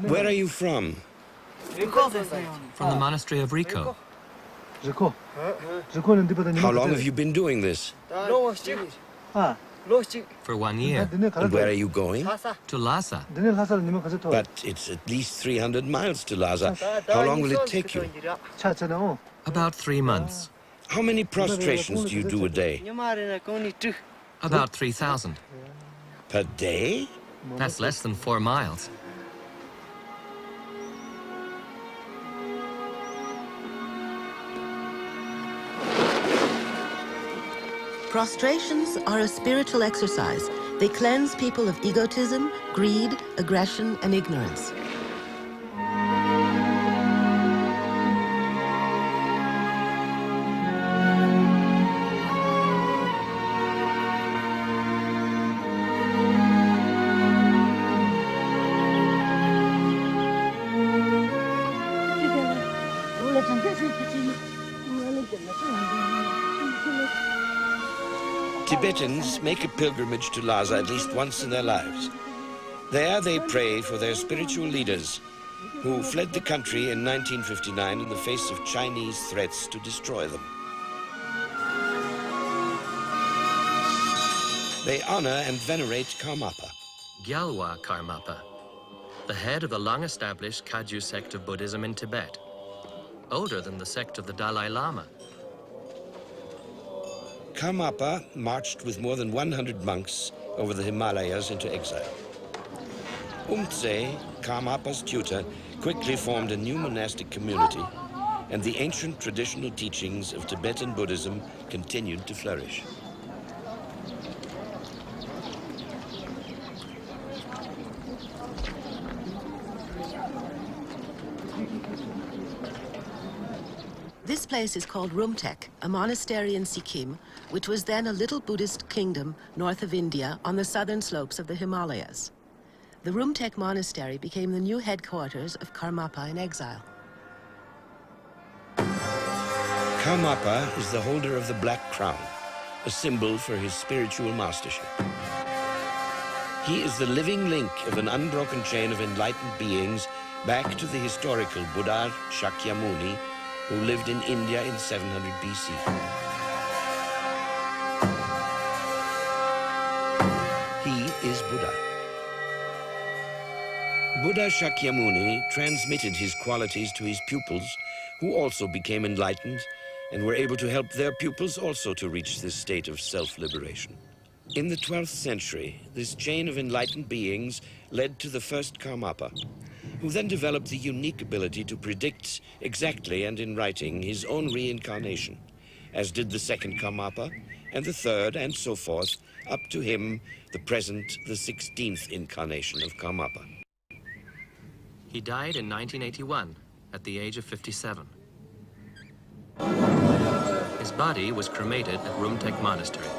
Where are you from? From the monastery of Rico. How long have you been doing this? For 1 year. And where are you going? To Lhasa. But it's at least 300 miles to Lhasa. How long will it take you? About 3 months. How many prostrations do you do a day? About 3,000. Per day? That's less than 4 miles. Prostrations are a spiritual exercise. They cleanse people of egotism, greed, aggression, and ignorance. Tibetans make a pilgrimage to Lhasa at least once in their lives. There they pray for their spiritual leaders who fled the country in 1959 in the face of Chinese threats to destroy them. They honor and venerate Karmapa. Gyalwa Karmapa, the head of the long-established Kagyu sect of Buddhism in Tibet, older than the sect of the Dalai Lama. Karmapa marched with more than 100 monks over the Himalayas into exile. Umtse, Karmapa's tutor, quickly formed a new monastic community, and the ancient traditional teachings of Tibetan Buddhism continued to flourish. This place is called Rumtek, a monastery in Sikkim, which was then a little Buddhist kingdom north of India on the southern slopes of the Himalayas. The Rumtek monastery became the new headquarters of Karmapa in exile. Karmapa is the holder of the Black Crown, a symbol for his spiritual mastership. He is the living link of an unbroken chain of enlightened beings back to the historical Buddha Shakyamuni, who lived in India in 700 BC. He is Buddha. Buddha Shakyamuni transmitted his qualities to his pupils, who also became enlightened and were able to help their pupils also to reach this state of self-liberation. In the 12th century, this chain of enlightened beings led to the first Karmapa, who then developed the unique ability to predict exactly and in writing his own reincarnation, as did the second Karmapa, and the third, and so forth, up to him, the present, the 16th incarnation of Karmapa. He died in 1981 at the age of 57. His body was cremated at Rumtek Monastery.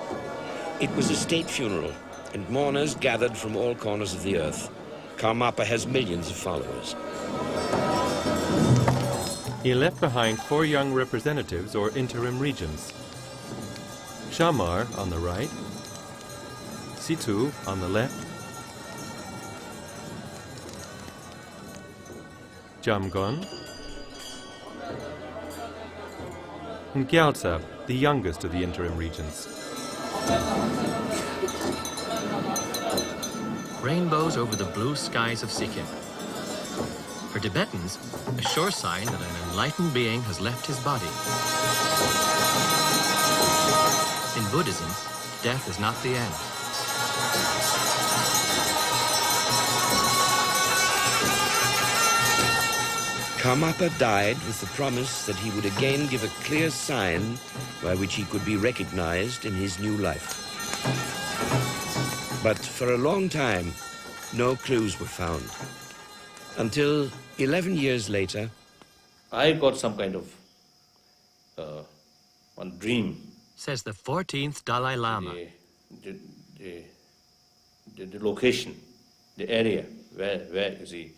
It was a state funeral, and mourners gathered from all corners of the earth. Karmapa has millions of followers. He left behind 4 young representatives or interim regents. Shamar on the right, Situ on the left, Jamgon, and Gyaltsab, the youngest of the interim regents. Rainbows over the blue skies of Sikkim. For Tibetans, a sure sign that an enlightened being has left his body. In Buddhism, death is not the end. Karmapa died with the promise that he would again give a clear sign by which he could be recognized in his new life. But for a long time, no clues were found. Until 11 years later, I got some kind of one dream. Says the 14th Dalai Lama. The location, the area where you see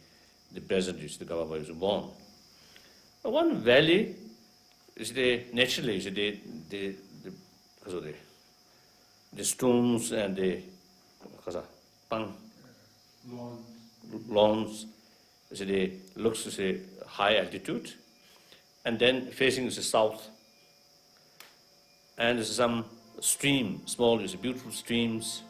the present is the Karmapa is born. One valley is naturally is the stones and the lawns looks is a high altitude, and then facing is the south. And there's some stream, small, beautiful streams.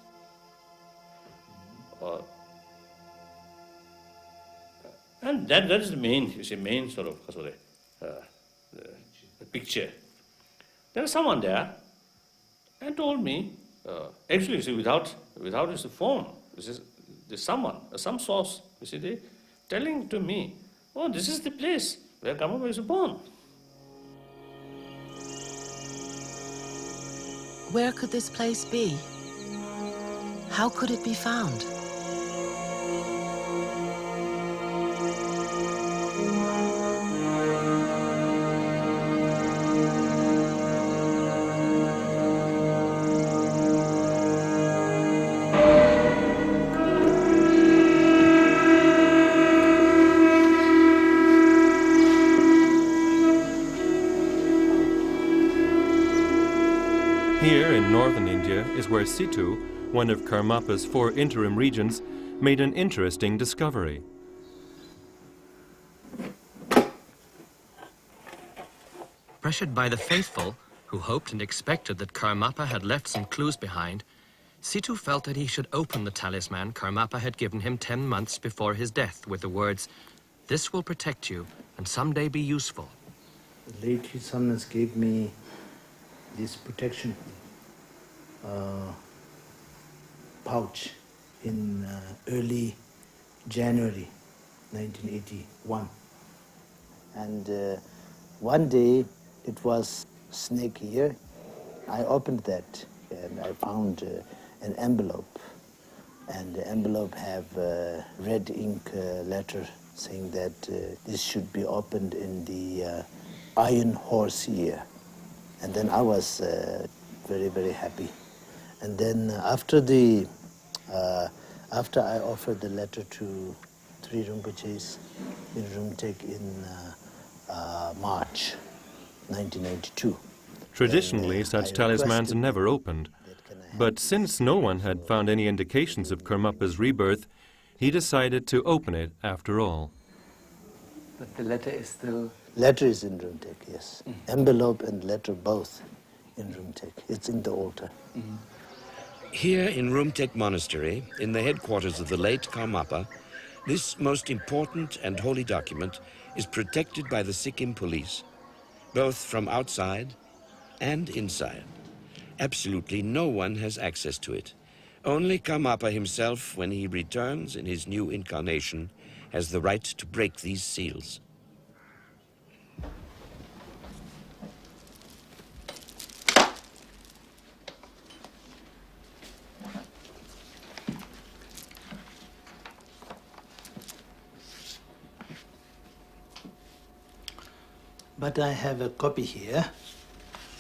And that is the main sort of the picture. There was someone there and told me, actually, you see, without this form, there's someone, some source, you see, they telling to me, oh, this is the place where Karmapa is born. Where could this place be? How could it be found? Here in northern India is where Tsurphu, one of Karmapa's 4 interim regions, made an interesting discovery. Pressured by the faithful, who hoped and expected that Karmapa had left some clues behind, Tsurphu felt that he should open the talisman Karmapa had given him 10 months before his death with the words, "This will protect you and someday be useful." The late His Holiness gave me this protection pouch in early January 1981. And one day it was snake here. I opened that and I found an envelope. And the envelope have red ink letter saying that this should be opened in the Iron Horse year. And then I was very, very happy. And then after I offered the letter to 3 Rinpoches in Rumtek in March 1992. Traditionally, such talismans are never opened. But since no one had found any indications of Karmapa's rebirth, he decided to open it after all. But the letter is still... Letter is in Rumtek, yes. Envelope and letter both in Rumtek. It's in the altar. Here in Rumtek Monastery, in the headquarters of the late Karmapa, this most important and holy document is protected by the Sikkim police, both from outside and inside. Absolutely no one has access to it. Only Karmapa himself, when he returns in his new incarnation, has the right to break these seals. But I have a copy here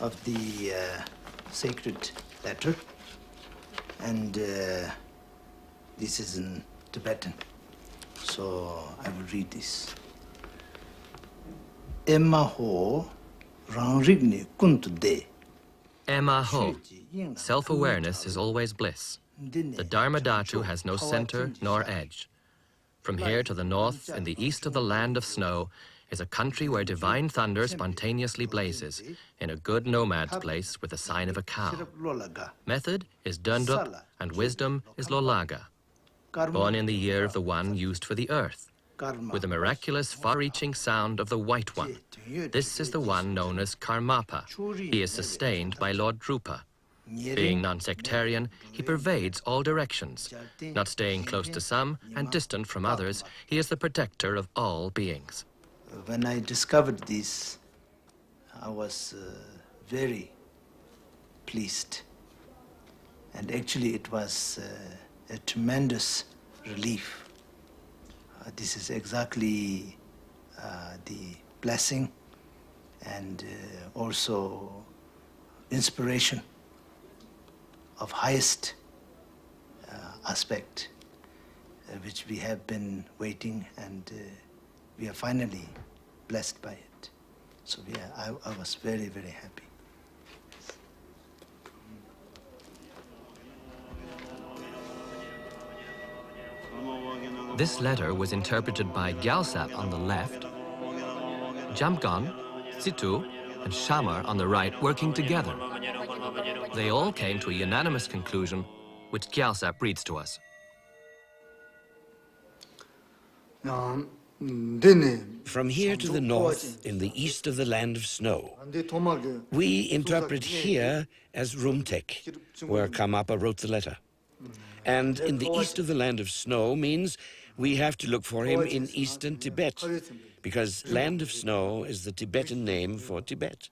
of the sacred letter, and this is in Tibetan, so I will read this. Emma ho rangrigni kuntude. Emma Ho. Self-awareness is always bliss. The Dharma Dhatu has no center nor edge. From here to the north, in the east of the land of snow, is a country where divine thunder spontaneously blazes, in a good nomad place with the sign of a cow. Method is Dundrup, and wisdom is Lolaga. Born in the year of the one used for the earth, with the miraculous far-reaching sound of the White One. This is the one known as Karmapa. He is sustained by Lord Drupa. Being non-sectarian, he pervades all directions. Not staying close to some and distant from others, he is the protector of all beings. When I discovered this, I was very pleased. And actually it was a tremendous relief. This is exactly the blessing and also inspiration of highest aspect, which we have been waiting, and we are finally blessed by it. So I was very, very happy. This letter was interpreted by Gyaltsap on the left, Jamgon, Situ, and Shamar on the right working together. They all came to a unanimous conclusion, which Gyaltsap reads to us. From here to the north, in the east of the land of snow, we interpret here as Rumtek, where Karmapa wrote the letter. And in the east of the land of snow means we have to look for him in eastern Tibet, because land of snow is the Tibetan name for Tibet.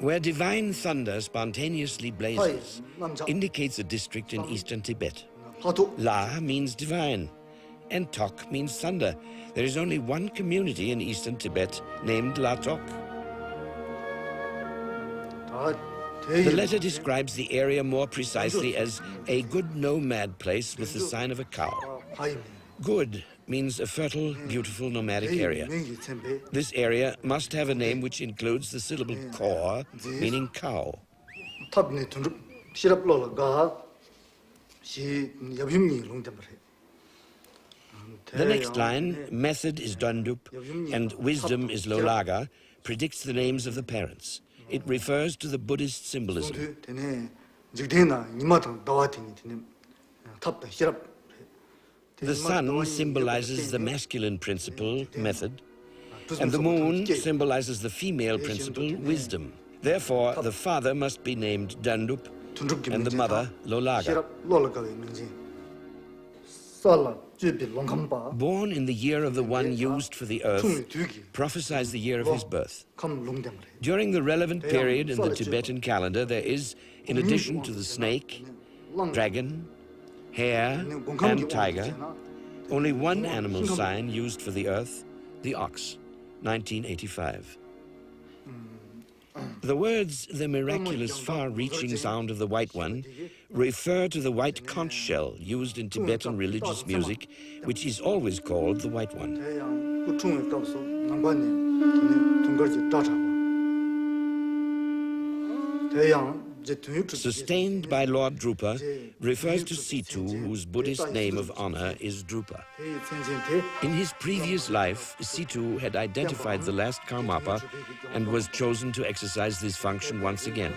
Where divine thunder spontaneously blazes indicates a district in eastern Tibet. La means divine, and Tok means thunder. There is only one community in eastern Tibet named La Tok. The letter describes the area more precisely as a good nomad place with the sign of a cow. Good means a fertile, beautiful nomadic area. This area must have a name which includes the syllable kor, meaning cow. The next line, method is Dundup and wisdom is Lolaga, predicts the names of the parents. It refers to the Buddhist symbolism. The sun symbolizes the masculine principle, method, and the moon symbolizes the female principle, wisdom. Therefore, the father must be named Dundup and the mother Lolaga. Born in the year of the one used for the earth, prophesies the year of his birth. During the relevant period in the Tibetan calendar, there is, in addition to the snake, dragon, hare, and tiger, only one animal sign used for the earth, the ox, 1985. The words, the miraculous far-reaching sound of the white one, refer to the white conch shell used in Tibetan religious music, which is always called the white one. Sustained by Lord Drupa refers to Situ, whose Buddhist name of honor is Drupa. In his previous life, Situ had identified the last Karmapa and was chosen to exercise this function once again.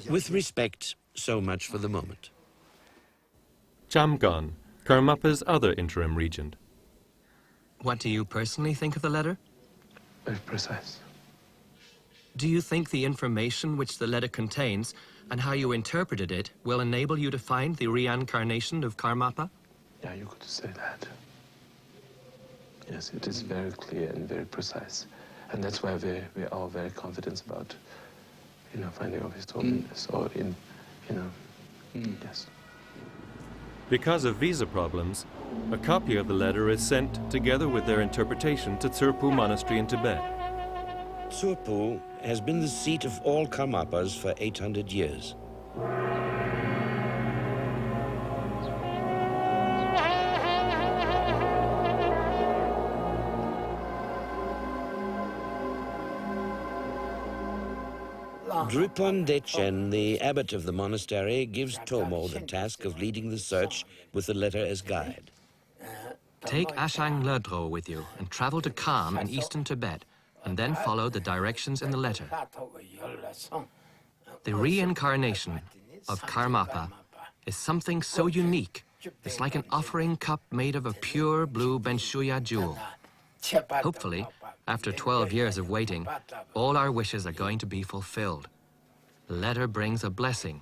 With respect, so much for the moment. Jamgon, Karmapa's other interim regent. What do you personally think of the letter? Very precise. Do you think the information which the letter contains and how you interpreted it will enable you to find the reincarnation of Karmapa? Yeah, you could say that. Yes, it is very clear and very precise. And that's why we're all very confident about, finding of his holiness or yes. Because of visa problems, a copy of the letter is sent together with their interpretation to Tsurphu monastery in Tibet. Tsurphu has been the seat of all Karmapas for 800 years. Drupon Dechen, the abbot of the monastery, gives Tomo the task of leading the search with the letter as guide. Take Ashang Ledro with you and travel to Kham in eastern Tibet, and then follow the directions in the letter. The reincarnation of Karmapa is something so unique. It's like an offering cup made of a pure blue Benshuya jewel. Hopefully, after 12 years of waiting, all our wishes are going to be fulfilled. The letter brings a blessing.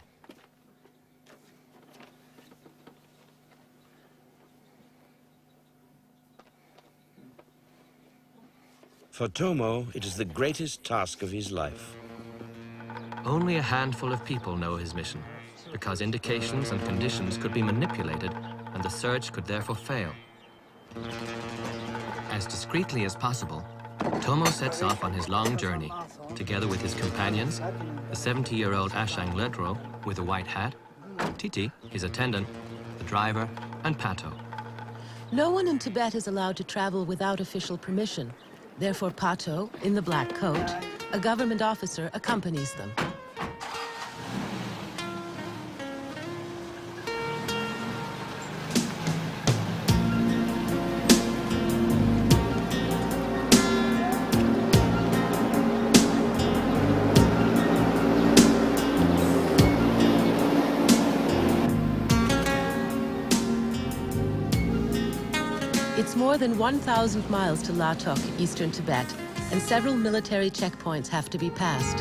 For Tomo, it is the greatest task of his life. Only a handful of people know his mission, because indications and conditions could be manipulated and the search could therefore fail. As discreetly as possible, Tomo sets off on his long journey, together with his companions, the 70-year-old Ashang Lertro with a white hat, Titi, his attendant, the driver, and Pato. No one in Tibet is allowed to travel without official permission. Therefore, Pato, in the black coat, a government officer, accompanies them. It's more than 1,000 miles to Latok, eastern Tibet, and several military checkpoints have to be passed.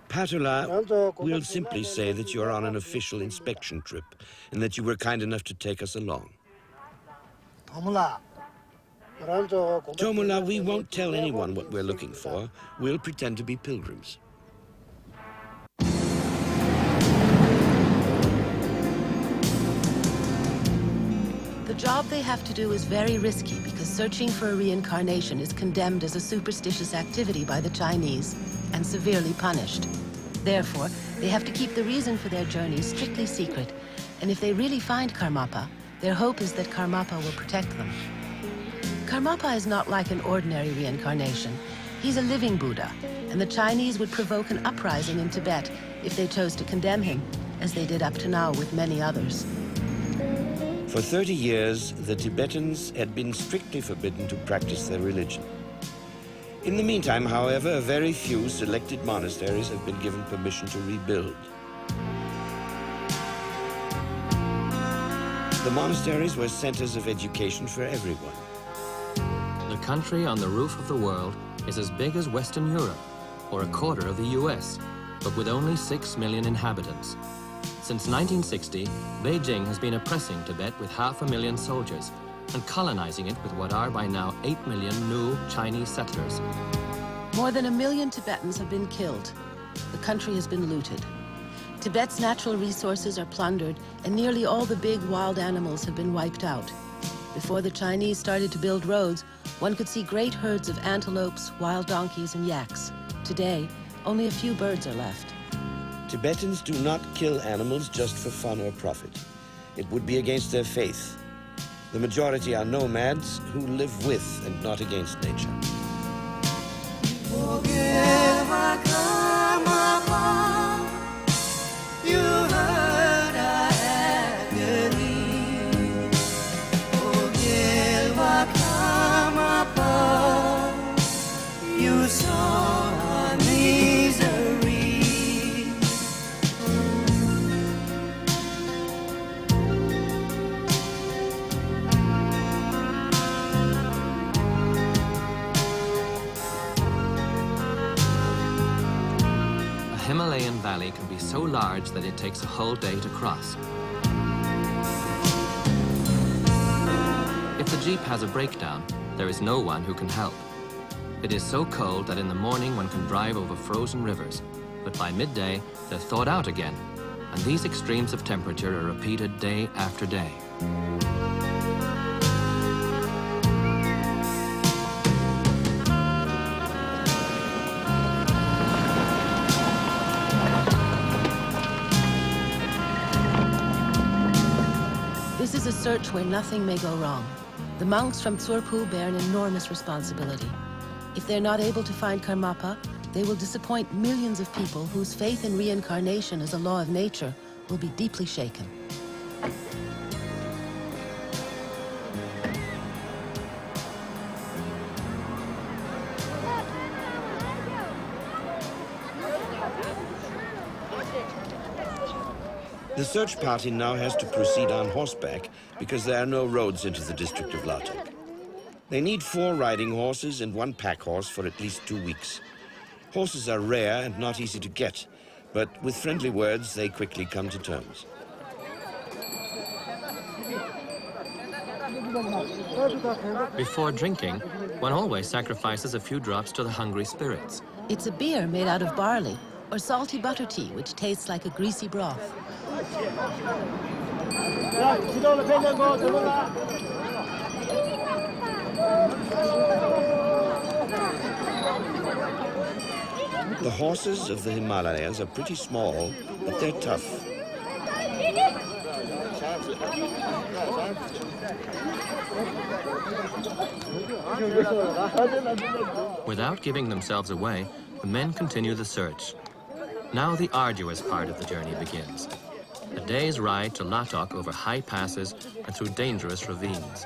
Patula, we'll simply say that you're on an official inspection trip and that you were kind enough to take us along. Tomula, we won't tell anyone what we're looking for. We'll pretend to be pilgrims. The job they have to do is very risky because searching for a reincarnation is condemned as a superstitious activity by the Chinese and severely punished. Therefore, they have to keep the reason for their journey strictly secret, and if they really find Karmapa, their hope is that Karmapa will protect them. Karmapa is not like an ordinary reincarnation. He's a living Buddha, and the Chinese would provoke an uprising in Tibet if they chose to condemn him, as they did up to now with many others. For 30 years, the Tibetans had been strictly forbidden to practice their religion. In the meantime, however, a very few selected monasteries have been given permission to rebuild. The monasteries were centers of education for everyone. The country on the roof of the world is as big as Western Europe, or a quarter of the US, but with only 6 million inhabitants. Since 1960, Beijing has been oppressing Tibet with 500,000 soldiers and colonizing it with what are by now 8 million new Chinese settlers. More than 1 million Tibetans have been killed. The country has been looted. Tibet's natural resources are plundered, and nearly all the big wild animals have been wiped out. Before the Chinese started to build roads, one could see great herds of antelopes, wild donkeys, and yaks. Today, only a few birds are left. Tibetans do not kill animals just for fun or profit. It would be against their faith. The majority are nomads who live with and not against nature. Himalayan valley can be so large that it takes a whole day to cross. If the jeep has a breakdown, there is no one who can help. It is so cold that in the morning one can drive over frozen rivers, but by midday they're thawed out again, and these extremes of temperature are repeated day after day. This is a search where nothing may go wrong. The monks from Tsurphu bear an enormous responsibility. If they're not able to find Karmapa, they will disappoint millions of people whose faith in reincarnation as a law of nature will be deeply shaken. The search party now has to proceed on horseback because there are no roads into the district of Latok. They need 4 riding horses and 1 pack horse for at least 2 weeks. Horses are rare and not easy to get, but with friendly words, they quickly come to terms. Before drinking, one always sacrifices a few drops to the hungry spirits. It's a beer made out of barley, or salty butter tea, which tastes like a greasy broth. The horses of the Himalayas are pretty small, but they're tough. Without giving themselves away, the men continue the search. Now the arduous part of the journey begins. A day's ride to Latok over high passes and through dangerous ravines.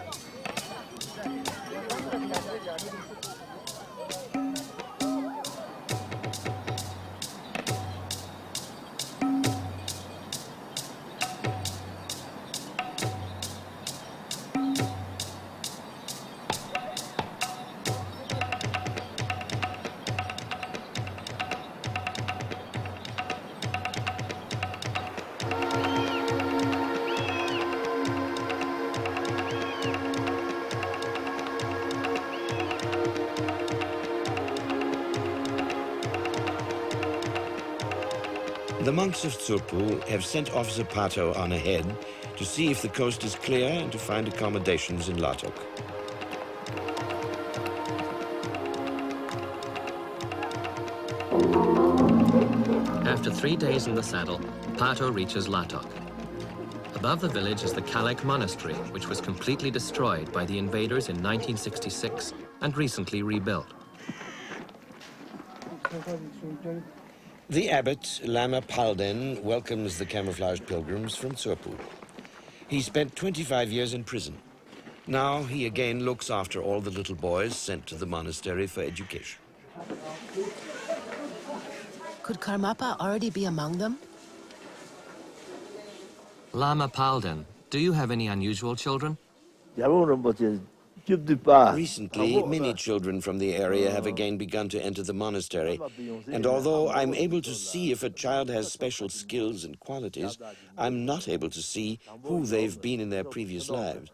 The monks of Tsurphu have sent Officer Pato on ahead to see if the coast is clear and to find accommodations in Latok. After 3 days in the saddle, Pato reaches Latok. Above the village is the Kalek monastery, which was completely destroyed by the invaders in 1966 and recently rebuilt. The abbot, Lama Palden, welcomes the camouflaged pilgrims from Tsurphu. He spent 25 years in prison. Now he again looks after all the little boys sent to the monastery for education. Could Karmapa already be among them? Lama Palden, do you have any unusual children? Recently, many children from the area have again begun to enter the monastery, and although I'm able to see if a child has special skills and qualities, I'm not able to see who they've been in their previous lives.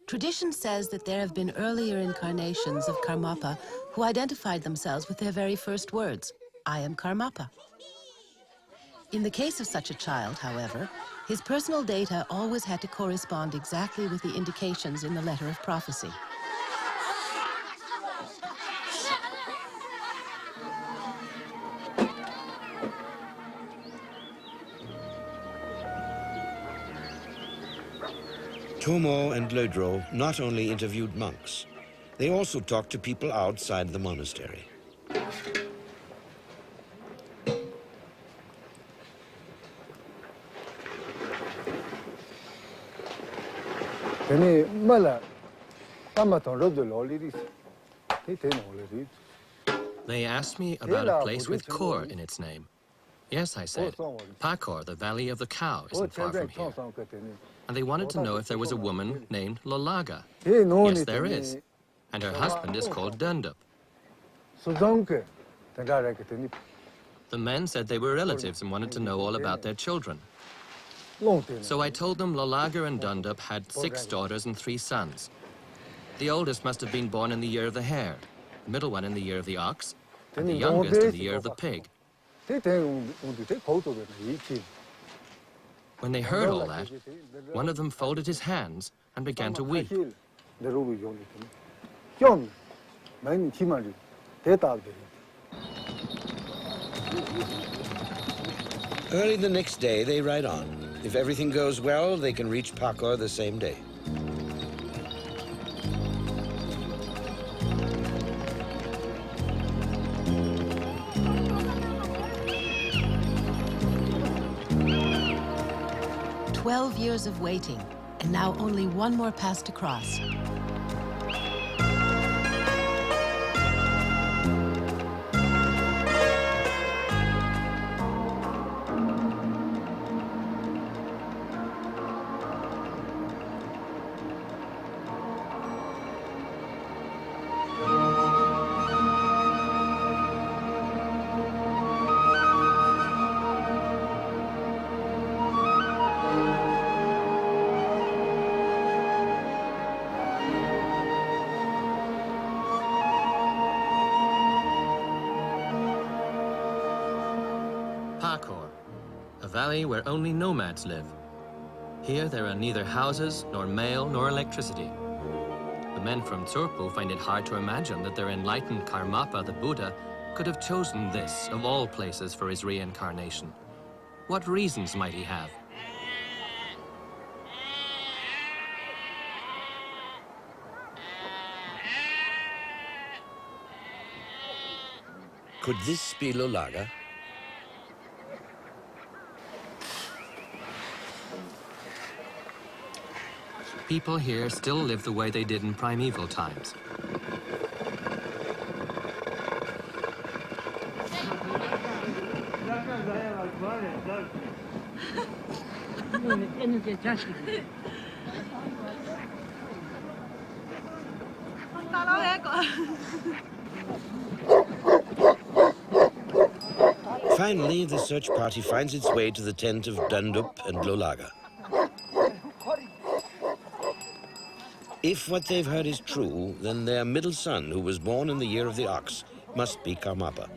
Tradition says that there have been earlier incarnations of Karmapa who identified themselves with their very first words, "I am Karmapa." In the case of such a child, however, his personal data always had to correspond exactly with the indications in the letter of prophecy. Tomo and Lodro not only interviewed monks, they also talked to people outside the monastery. They asked me about a place with Khor in its name. Yes, I said. Pakor, the Valley of the Cow, isn't far from here. And they wanted to know if there was a woman named Lolaga. Yes, there is. And her husband is called Dundup. The men said they were relatives and wanted to know all about their children. So I told them Lolaga and Dundup had 6 daughters and 3 sons. The oldest must have been born in the year of the hare, the middle one in the year of the ox, and the youngest in the year of the pig. When they heard all that, one of them folded his hands and began to weep. Early the next day, they ride on. If everything goes well, they can reach Pakor the same day. "12 years of waiting, and now only one more pass to cross." valley where only nomads live. Here there are neither houses, nor mail, nor electricity. The men from Tsurphu find it hard to imagine that their enlightened Karmapa, the Buddha, could have chosen this of all places for his reincarnation. What reasons might he have? Could this be Lhasa? People here still live the way they did in primeval times. Finally, the search party finds its way to the tent of Dandup and Lhasa. If what they've heard is true, then their middle son, who was born in the year of the ox, must be Karmapa.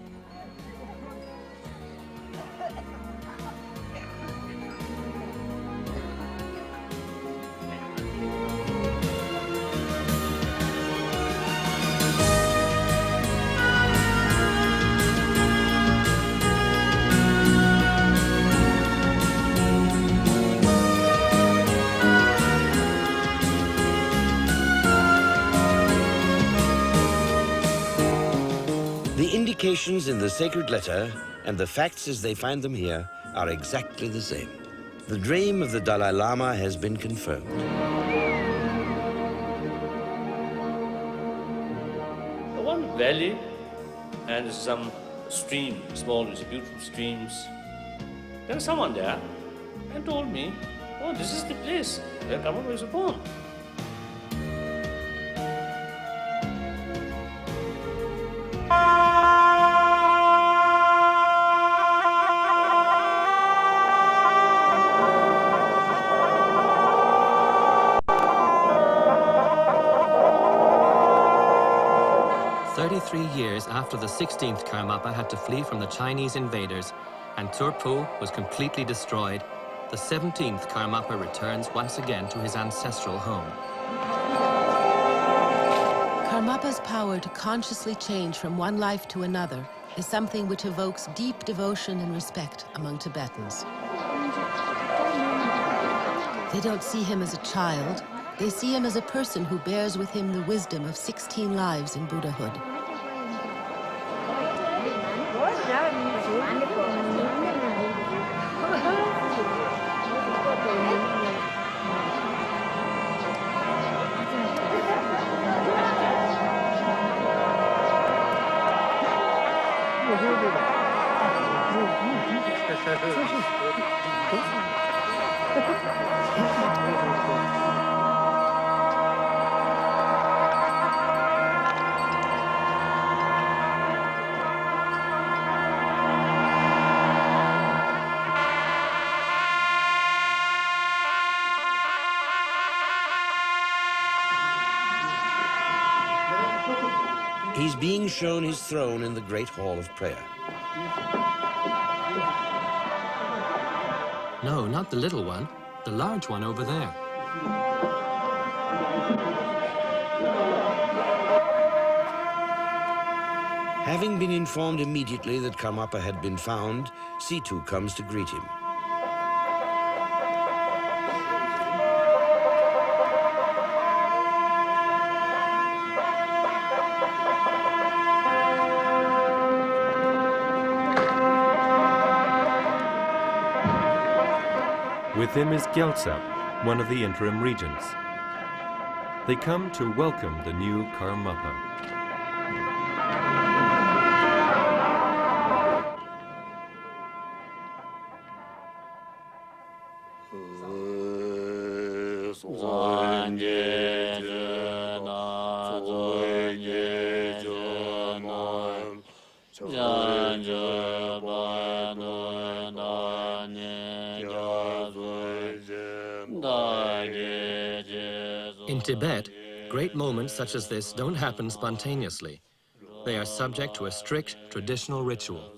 The indications in the sacred letter and the facts as they find them here are exactly the same. The dream of the Dalai Lama has been confirmed. One valley and some stream, small, beautiful streams. There was someone there and told me, oh, this is the place where Karmapa was born. Years after the 16th Karmapa had to flee from the Chinese invaders and Tsurphu was completely destroyed, the 17th Karmapa returns once again to his ancestral home. Karmapa's power to consciously change from one life to another is something which evokes deep devotion and respect among Tibetans. They don't see him as a child, they see him as a person who bears with him the wisdom of 16 lives in Buddhahood. He's being shown his throne in the Great Hall of Prayer. No, not the little one, the large one over there. Having been informed immediately that Karmapa had been found, Tsurphu comes to greet him. With him is Gyaltsap, one of the interim regents. They come to welcome the new Karmapa. In Tibet, great moments such as this don't happen spontaneously. They are subject to a strict traditional ritual.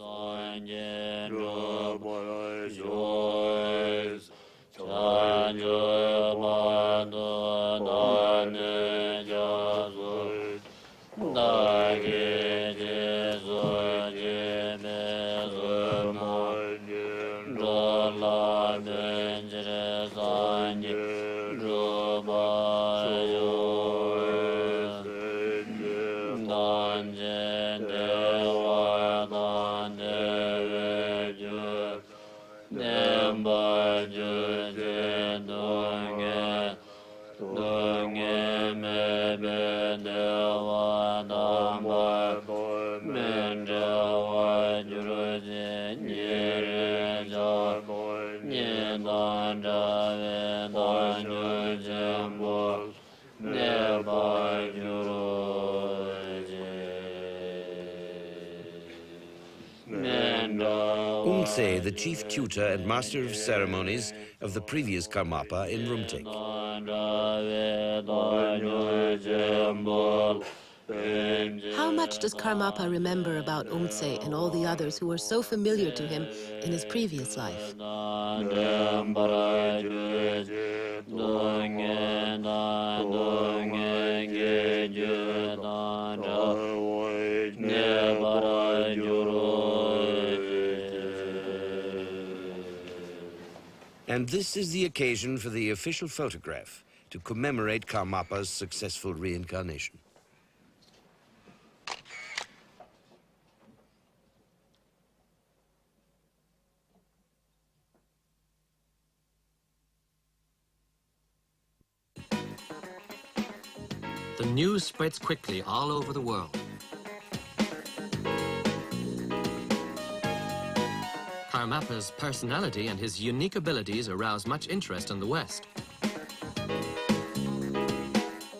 Umtse, the chief tutor and master of ceremonies of the previous Karmapa in Rumtek. How much does Karmapa remember about Umtse and all the others who were so familiar to him in his previous life? And this is the occasion for the official photograph to commemorate Karmapa's successful reincarnation. The news spreads quickly all over the world. Karmapa's personality and his unique abilities arouse much interest in the West.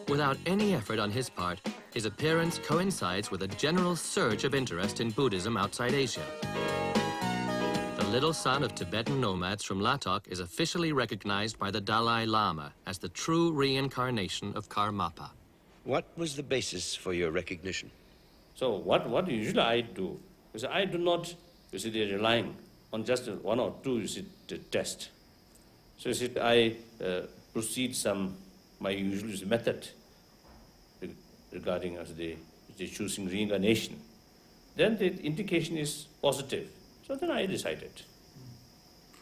Without any effort on his part, his appearance coincides with a general surge of interest in Buddhism outside Asia. The little son of Tibetan nomads from Latok is officially recognized by the Dalai Lama as the true reincarnation of Karmapa. What was the basis for your recognition? So what usually I do is I do not, relying on just one or two, tests. So I proceed my usual method regarding the choosing reincarnation. Then the indication is positive. So then I decided,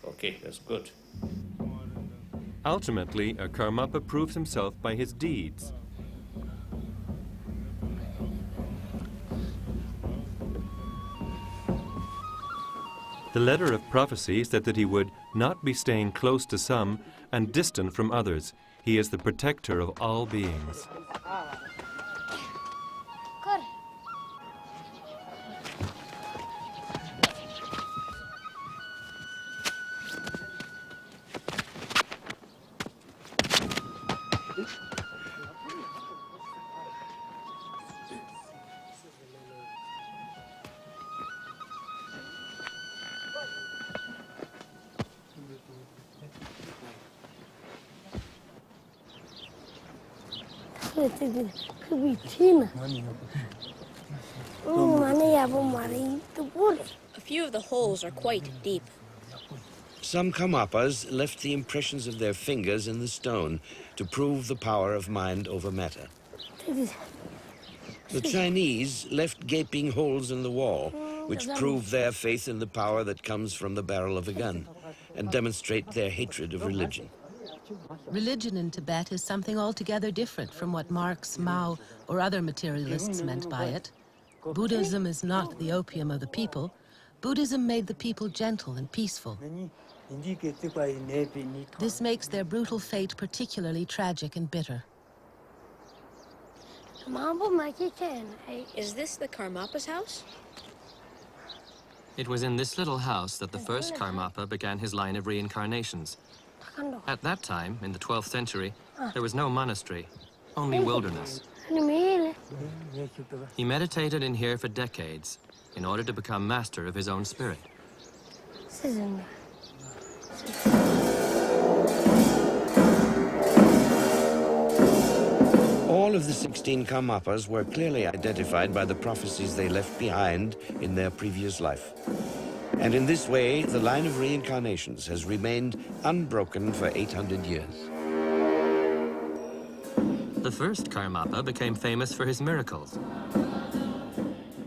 okay, that's good. Ultimately, a Karmapa proves himself by his deeds. The letter of prophecy said that he would not be staying close to some and distant from others. He is the protector of all beings. A few of the holes are quite deep. Some Karmapas left the impressions of their fingers in the stone to prove the power of mind over matter. The Chinese left gaping holes in the wall, which prove their faith in the power that comes from the barrel of a gun and demonstrate their hatred of religion. Religion in Tibet is something altogether different from what Marx, Mao, or other materialists meant by it. Buddhism is not the opium of the people. Buddhism made the people gentle and peaceful. This makes their brutal fate particularly tragic and bitter. Is this the Karmapa's house? It was in this little house that the first Karmapa began his line of reincarnations. At that time, in the 12th century, there was no monastery, only wilderness. He meditated in here for decades in order to become master of his own spirit. All of the 16 Karmapas were clearly identified by the prophecies they left behind in their previous life. And in this way, the line of reincarnations has remained unbroken for 800 years. The first Karmapa became famous for his miracles,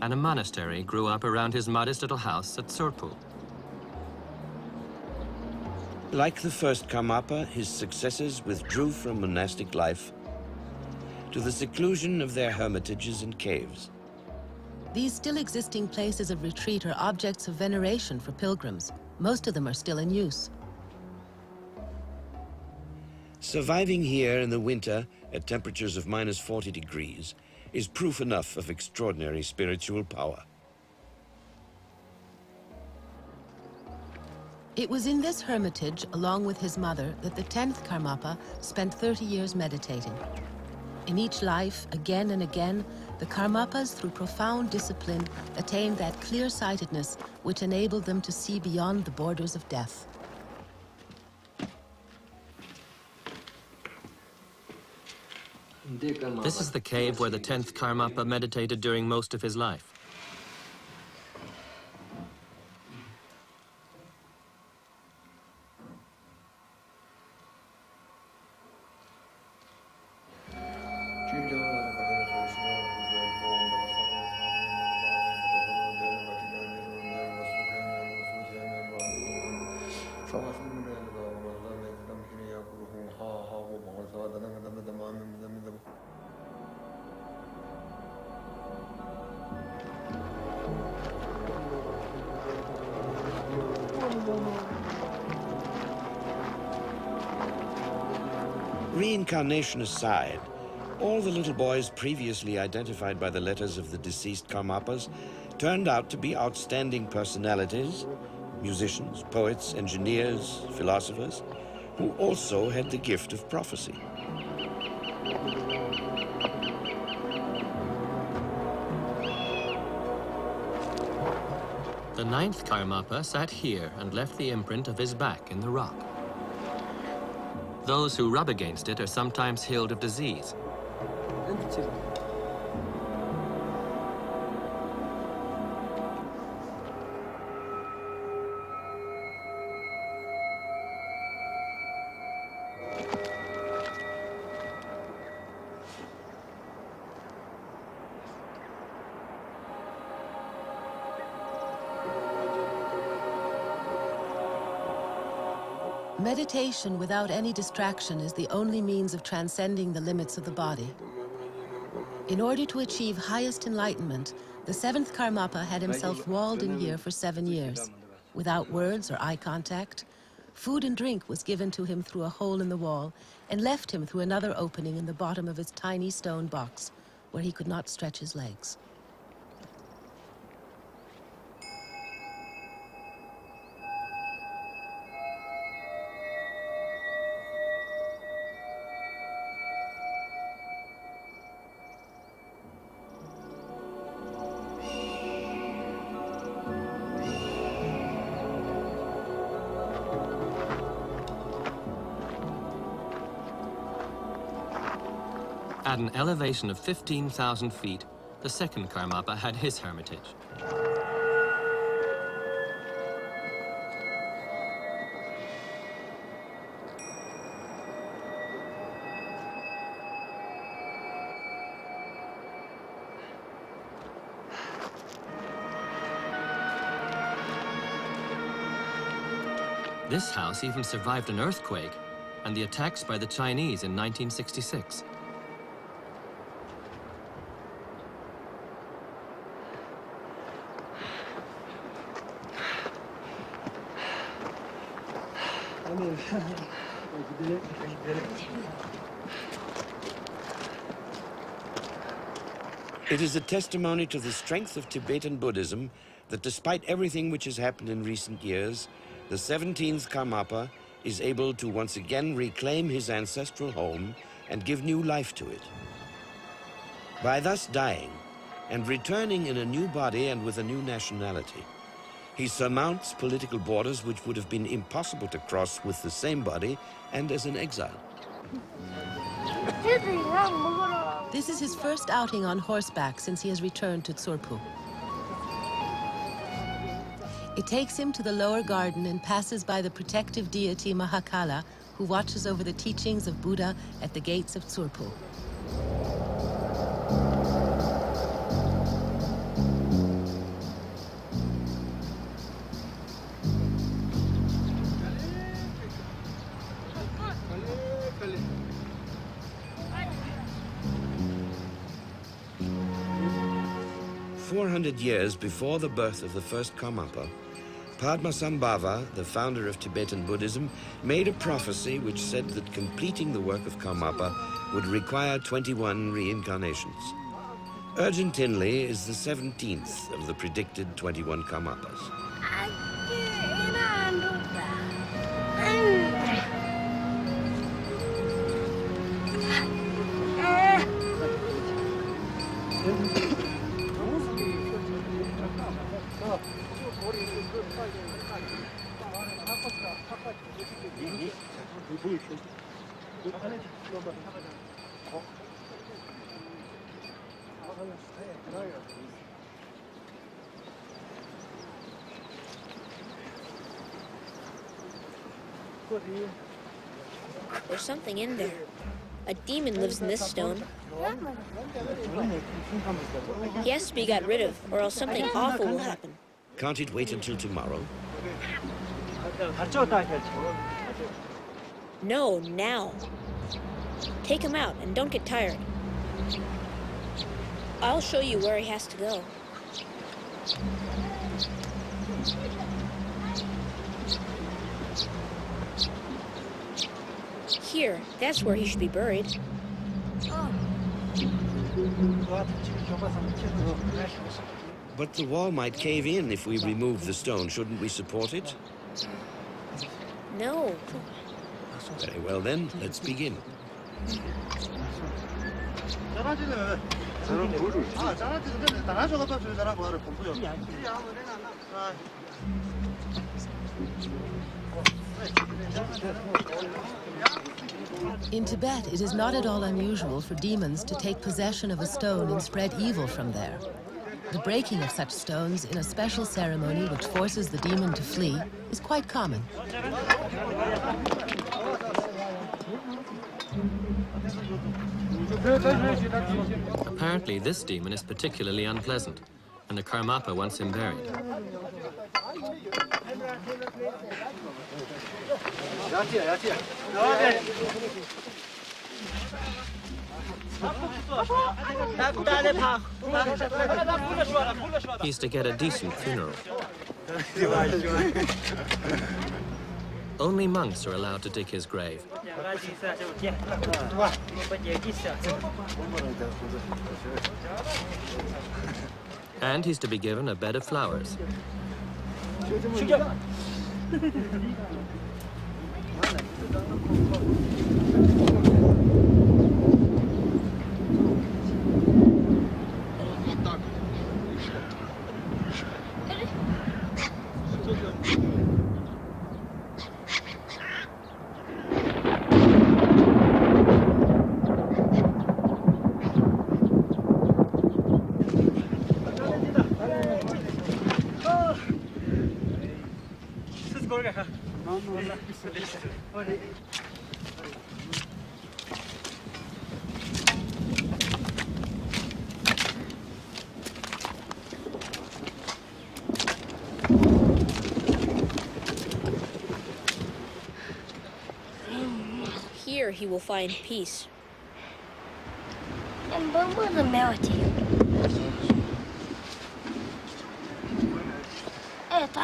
and a monastery grew up around his modest little house at Tsurphu. Like the first Karmapa, his successors withdrew from monastic life to the seclusion of their hermitages and caves. These still existing places of retreat are objects of veneration for pilgrims. Most of them are still in use. Surviving here in the winter at temperatures of minus 40 degrees is proof enough of extraordinary spiritual power. It was in this hermitage, along with his mother, that the 10th Karmapa spent 30 years meditating. In each life, again and again, the Karmapas, through profound discipline, attained that clear-sightedness which enabled them to see beyond the borders of death. This is the cave where the 10th Karmapa meditated during most of his life. Reincarnation aside, all the little boys previously identified by the letters of the deceased Karmapas turned out to be outstanding personalities, musicians, poets, engineers, philosophers, who also had the gift of prophecy. The 9th Karmapa sat here and left the imprint of his back in the rock. Those who rub against it are sometimes healed of disease. Meditation without any distraction is the only means of transcending the limits of the body. In order to achieve highest enlightenment, the 7th Karmapa had himself walled in here for 7 years. Without words or eye contact, food and drink was given to him through a hole in the wall and left him through another opening in the bottom of his tiny stone box, where he could not stretch his legs. At an elevation of 15,000 feet, the 2nd Karmapa had his hermitage. This house even survived an earthquake and the attacks by the Chinese in 1966. It is a testimony to the strength of Tibetan Buddhism that despite everything which has happened in recent years, the 17th Karmapa is able to once again reclaim his ancestral home and give new life to it. By thus dying and returning in a new body and with a new nationality, he surmounts political borders which would have been impossible to cross with the same body and as an exile. This is his first outing on horseback since he has returned to Tsurphu. It takes him to the lower garden and passes by the protective deity Mahakala, who watches over the teachings of Buddha at the gates of Tsurphu. Years before the birth of the first Karmapa, Padmasambhava, the founder of Tibetan Buddhism, made a prophecy which said that completing the work of Karmapa would require 21 reincarnations. Urgent Tinley is the 17th of the predicted 21 Karmapas. There's something in there. A demon lives in this stone. He has to be got rid of, or else something awful will happen. Can't it wait until tomorrow? No, now. Take him out and don't get tired. I'll show you where he has to go. Here, that's where he should be buried. But the wall might cave in if we remove the stone. Shouldn't we support it? No. Very well then, let's begin. In Tibet, it is not at all unusual for demons to take possession of a stone and spread evil from there. The breaking of such stones in a special ceremony which forces the demon to flee is quite common. Apparently, this demon is particularly unpleasant, and the Karmapa wants him buried. He's to get a decent funeral. Only monks are allowed to dig his grave. And he's to be given a bed of flowers. Here he will find peace.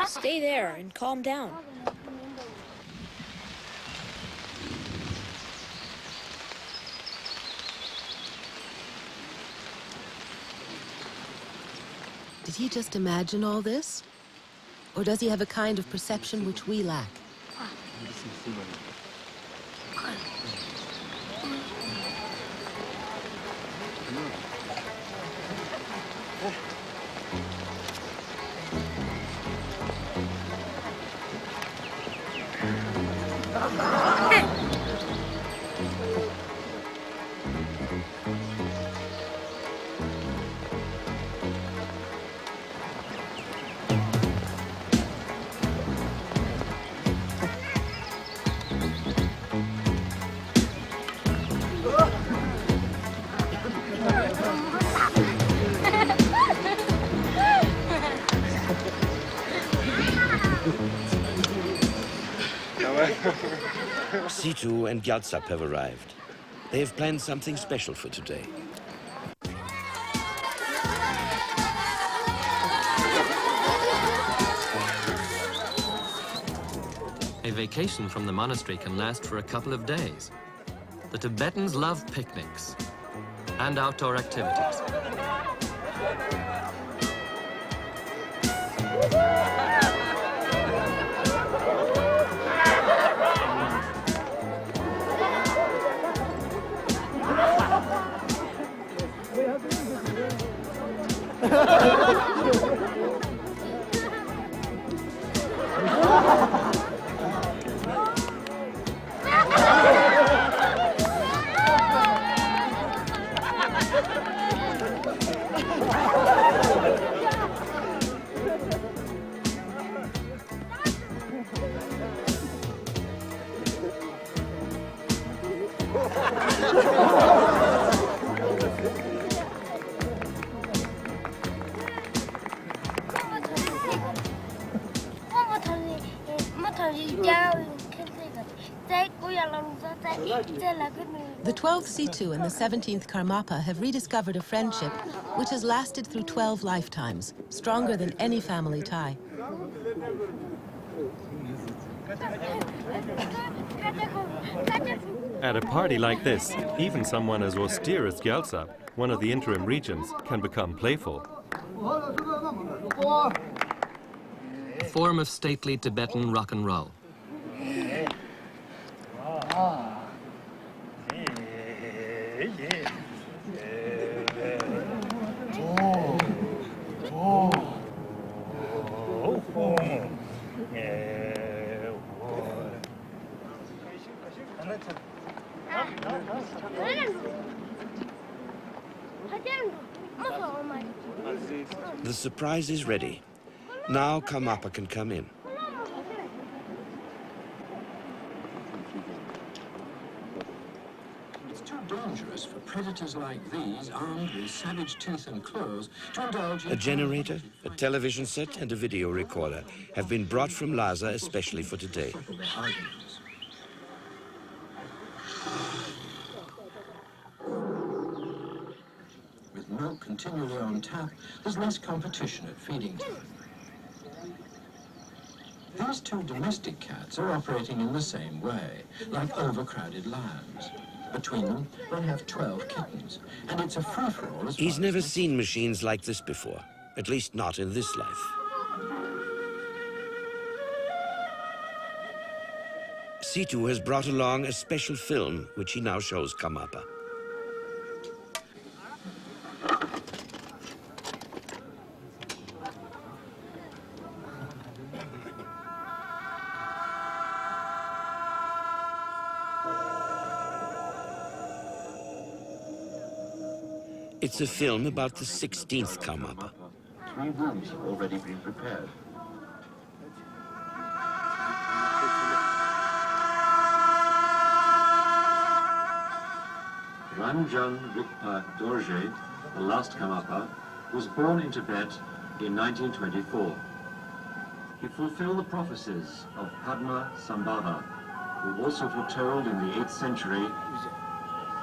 Stay there and calm down. Did he just imagine all this? Or does he have a kind of perception which we lack? Tsurphu and Gyaltsab have arrived. They have planned something special for today. A vacation from the monastery can last for a couple of days. The Tibetans love picnics and outdoor activities. The 12th Tsurphu and the 17th Karmapa have rediscovered a friendship which has lasted through 12 lifetimes, stronger than any family tie. At a party like this, even someone as austere as Gyaltsab, one of the interim regents, can become playful. A form of stately Tibetan rock and roll. The surprise is ready. Now Karmapa can come in. It's too dangerous for predators like these, armed with savage teeth and claws, to indulge in... A generator, a television set, and a video recorder have been brought from Lhasa especially for today. With milk continually on tap, there's less competition at feeding time. These two domestic cats are operating in the same way, like overcrowded lambs. Between them, they have 12 kittens, and it's a free-for-all as He's far never as seen machines like this before, at least not in this life. Tsurphu has brought along a special film, which he now shows Karmapa. It's a film about the 16th Karmapa. 3 rooms have already been prepared. Ranjan Rukpa Dorje, the last Karmapa, was born in Tibet in 1924. He fulfilled the prophecies of Padma Sambhava, who also foretold in the 8th century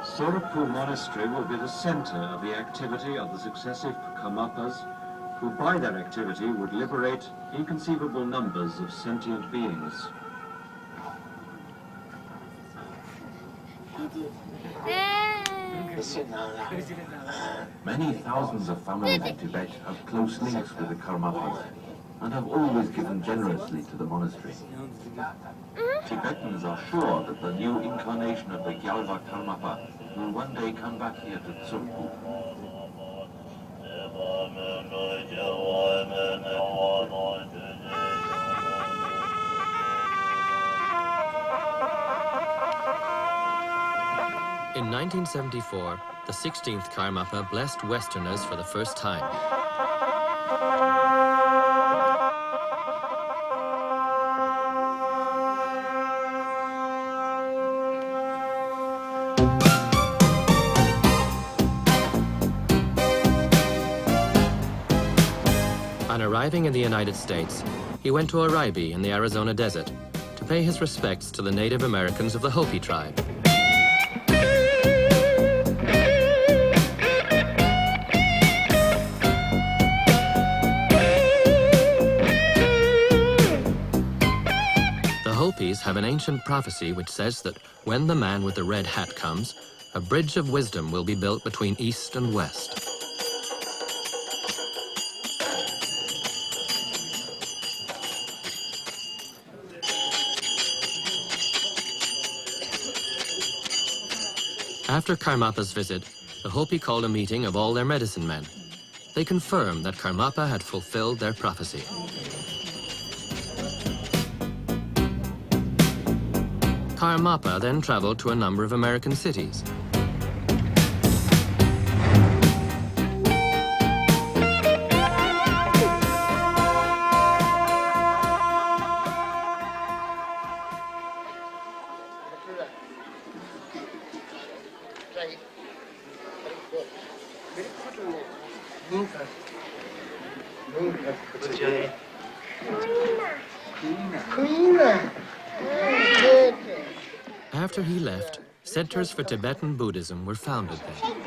Tsurphu monastery will be the center of the activity of the successive Karmapas, who by their activity would liberate inconceivable numbers of sentient beings. Many thousands of families in Tibet have close links with the Karmapas and have always given generously to the monastery. Tibetans are sure that the new incarnation of the Gyalva Karmapa will one day come back here to Tsurphu. In 1974, the 16th Karmapa blessed Westerners for the first time. On arriving in the United States, he went to Oribe in the Arizona desert to pay his respects to the Native Americans of the Hopi tribe. The Hopis have an ancient prophecy which says that when the man with the red hat comes, a bridge of wisdom will be built between east and west. After Karmapa's visit, the Hopi called a meeting of all their medicine men. They confirmed that Karmapa had fulfilled their prophecy. Karmapa then traveled to a number of American cities. After he left, centers for Tibetan Buddhism were founded there.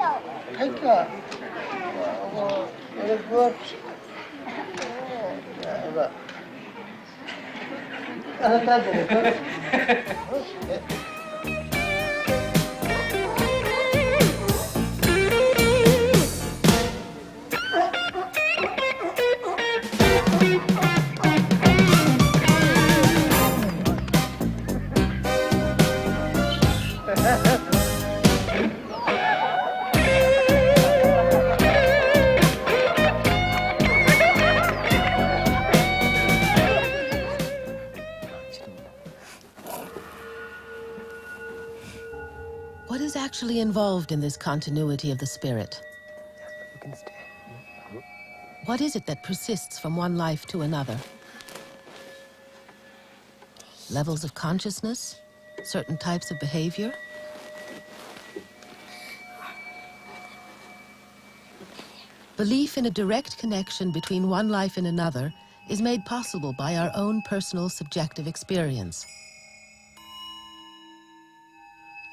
What is actually involved in this continuity of the spirit? What is it that persists from one life to another? Levels of consciousness? Certain types of behavior? Belief in a direct connection between one life and another is made possible by our own personal subjective experience.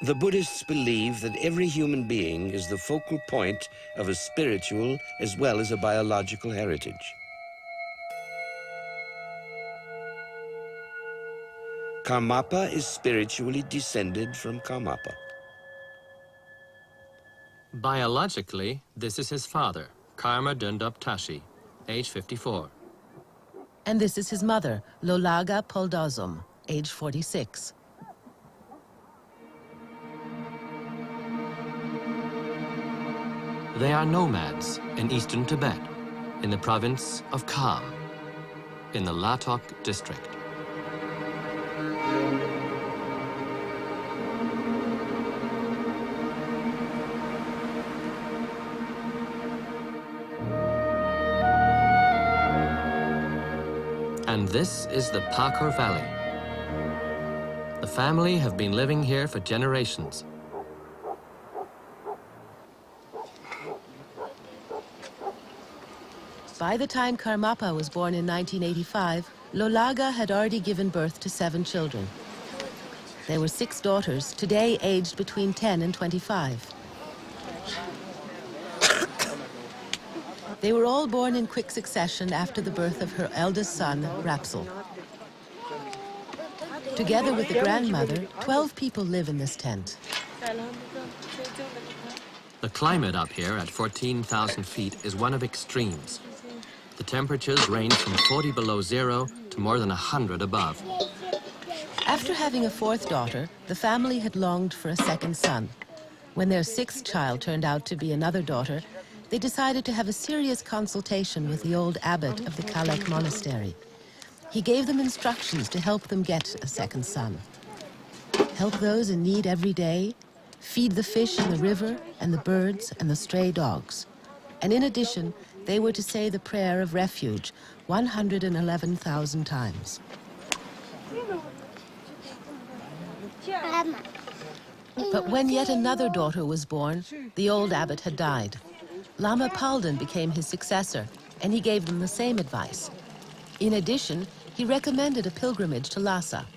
The Buddhists believe that every human being is the focal point of a spiritual as well as a biological heritage. Karmapa is spiritually descended from Karmapa. Biologically, this is his father, Karma Dundup Tashi, age 54. And this is his mother, Lolaga Poldozum, age 46. They are nomads in eastern Tibet, in the province of Kham, in the Latok district. And this is the Pakor Valley. The family have been living here for generations. By the time Karmapa was born in 1985, Lolaga had already given birth to 7 children. There were 6 daughters, today aged between 10 and 25. They were all born in quick succession after the birth of her eldest son, Rapsal. Together with the grandmother, 12 people live in this tent. The climate up here at 14,000 feet is one of extremes. The temperatures range from 40 below zero to more than 100 above. After having a 4th daughter, the family had longed for a 2nd son. When their 6th child turned out to be another daughter, they decided to have a serious consultation with the old abbot of the Kalek monastery. He gave them instructions to help them get a 2nd son. Help those in need every day, feed the fish in the river and the birds and the stray dogs. And in addition, they were to say the prayer of refuge 111,000 times. But when yet another daughter was born, the old abbot had died. Lama Palden became his successor, and he gave them the same advice. In addition, he recommended a pilgrimage to Lhasa.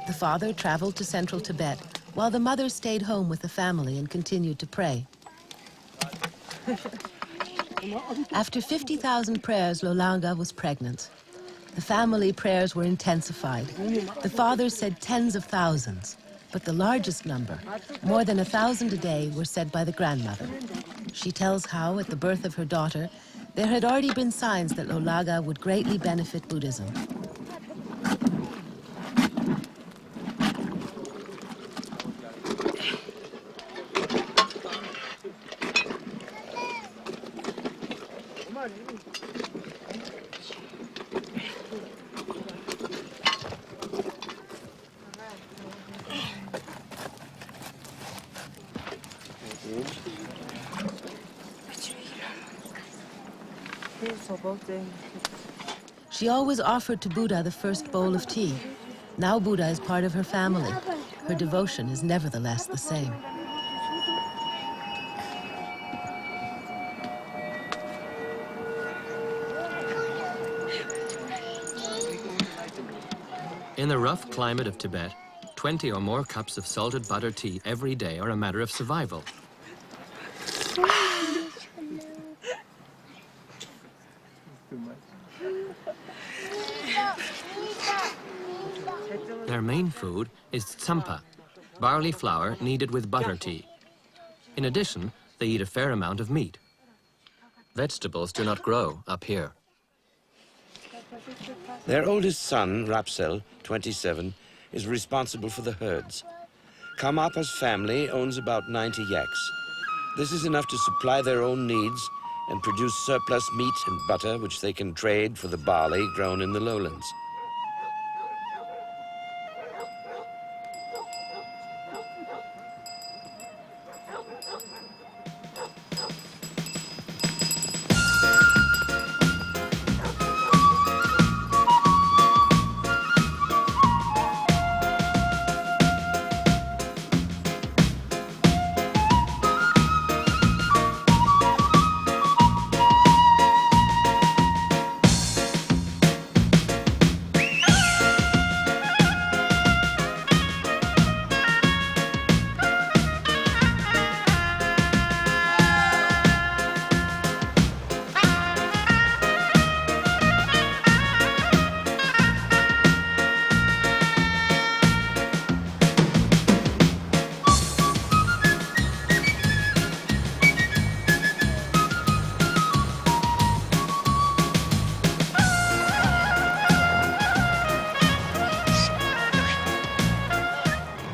The father traveled to central Tibet, while the mother stayed home with the family and continued to pray. After 50,000 prayers, Lolanga was pregnant. The family prayers were intensified. The father said tens of thousands, but the largest number, more than 1,000 a day, were said by the grandmother. She tells how, at the birth of her daughter, there had already been signs that Lolaga would greatly benefit Buddhism. She always offered to Buddha the first bowl of tea. Now Buddha is part of her family. Her devotion is nevertheless the same. In the rough climate of Tibet, 20 or more cups of salted butter tea every day are a matter of survival. Their main food is tsampa, barley flour kneaded with butter tea. In addition, they eat a fair amount of meat. Vegetables do not grow up here. Their oldest son, Rapsel, 27, is responsible for the herds. Karmapa's family owns about 90 yaks. This is enough to supply their own needs and produce surplus meat and butter, which they can trade for the barley grown in the lowlands.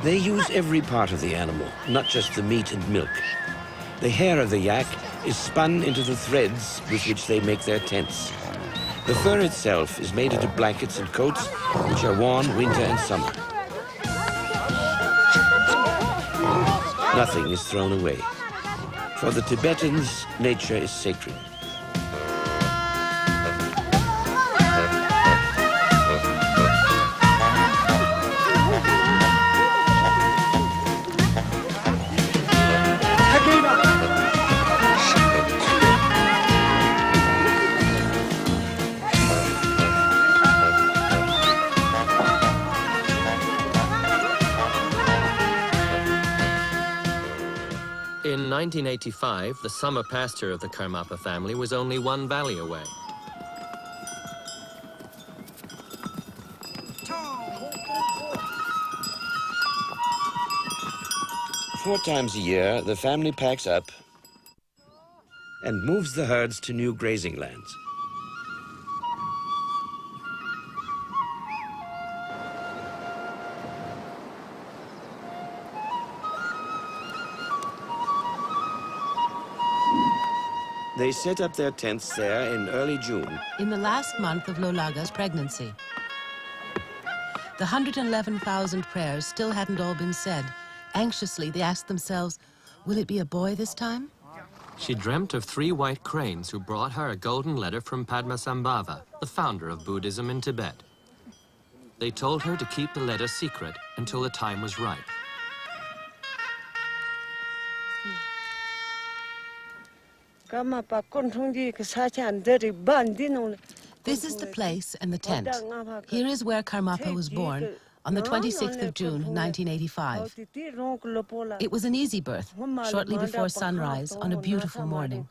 They use every part of the animal, not just the meat and milk. The hair of the yak is spun into the threads with which they make their tents. The fur itself is made into blankets and coats, which are worn winter and summer. Nothing is thrown away. For the Tibetans, nature is sacred. In 1985, the summer pasture of the Karmapa family was only one valley away. Four times a year, the family packs up and moves the herds to new grazing lands. They set up their tents there in early June. In the last month of Lolaga's pregnancy. The 111,000 prayers still hadn't all been said. Anxiously, they asked themselves, will it be a boy this time? She dreamt of 3 white cranes who brought her a golden letter from Padmasambhava, the founder of Buddhism in Tibet. They told her to keep the letter secret until the time was right. This is the place and the tent. Here is where Karmapa was born, on the 26th of June, 1985. It was an easy birth, shortly before sunrise on a beautiful morning.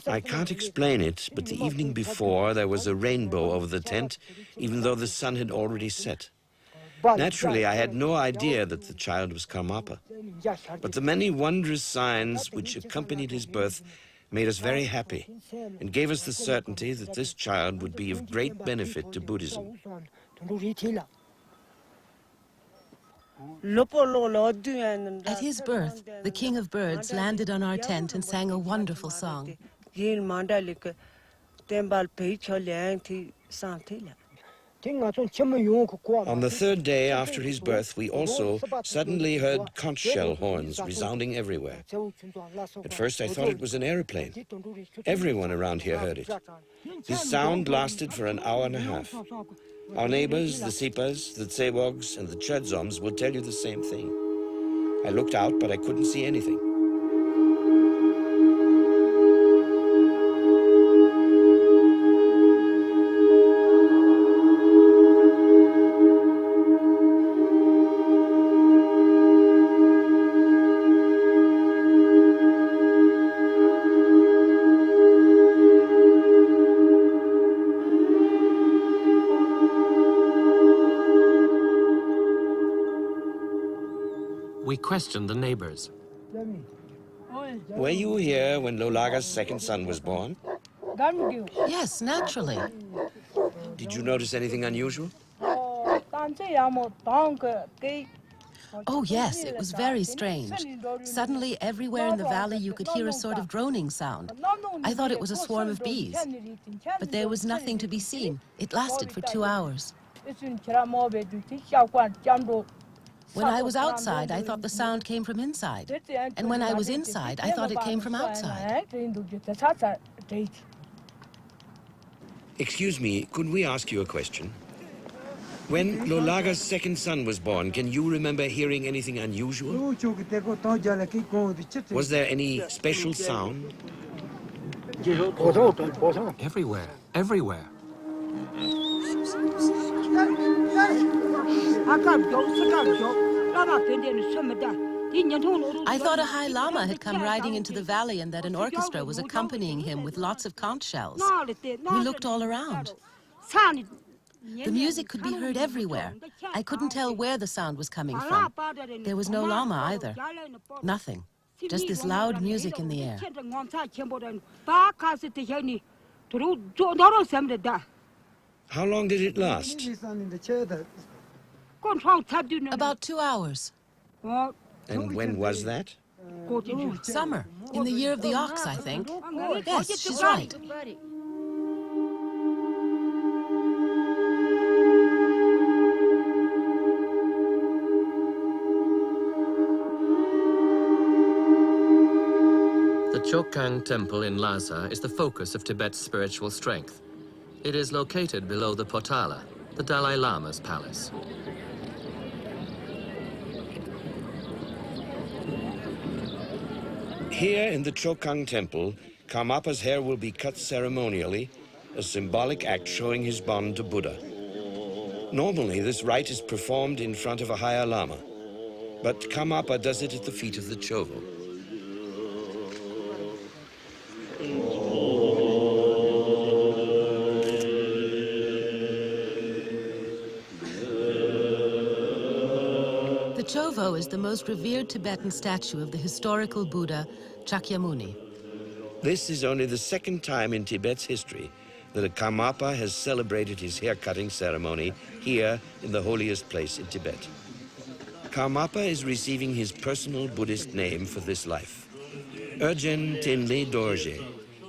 I can't explain it, but the evening before there was a rainbow over the tent, even though the sun had already set. Naturally, I had no idea that the child was Karmapa, but the many wondrous signs which accompanied his birth made us very happy and gave us the certainty that this child would be of great benefit to Buddhism. At his birth, the king of birds landed on our tent and sang a wonderful song. On the third day after his birth, we also suddenly heard conch shell horns resounding everywhere. At first, I thought it was an aeroplane. Everyone around here heard it. This sound lasted for an hour and a half. Our neighbors, the Sipas, the Tsewogs, and the Chudzoms will tell you the same thing. I looked out, but I couldn't see anything. We questioned the neighbors. Were you here when Lolaga's second son was born? Yes, naturally. Did you notice anything unusual? Oh yes, it was very strange. Suddenly, everywhere in the valley you could hear a sort of droning sound. I thought it was a swarm of bees, but there was nothing to be seen. It lasted for 2 hours. When I was outside, I thought the sound came from inside. And when I was inside, I thought it came from outside. Excuse me, could we ask you a question? When Lolaga's second son was born, can you remember hearing anything unusual? Was there any special sound? Everywhere, everywhere. I thought a High Lama had come riding into the valley and that an orchestra was accompanying him with lots of conch shells. We looked all around. The music could be heard everywhere. I couldn't tell where the sound was coming from. There was no Lama either. Nothing. Just this loud music in the air. How long did it last? About 2 hours. And when was that? Summer. In the year of the ox, I think. Yes, she's right. The Chokhang Temple in Lhasa is the focus of Tibet's spiritual strength. It is located below the Potala, the Dalai Lama's palace. Here in the Chokhang Temple, Karmapa's hair will be cut ceremonially, a symbolic act showing his bond to Buddha. Normally, this rite is performed in front of a higher Lama, but Karmapa does it at the feet of the Chovo. The Chovo is the most revered Tibetan statue of the historical Buddha, Shakyamuni. This is only the second time in Tibet's history that a Karmapa has celebrated his hair-cutting ceremony here in the holiest place in Tibet. Karmapa is receiving his personal Buddhist name for this life, Urgen Tenle Dorje,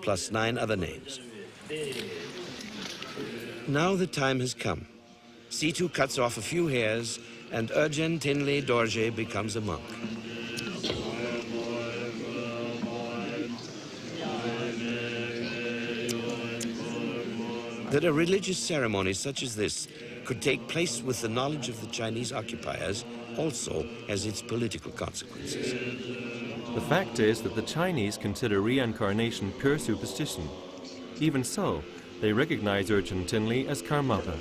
plus 9 other names. Now the time has come. Situ cuts off a few hairs and Urgen Tenle Dorje becomes a monk. That a religious ceremony such as this could take place with the knowledge of the Chinese occupiers also has its political consequences. The fact is that the Chinese consider reincarnation pure superstition. Even so, they recognize Urchin Tinley as Karmapa.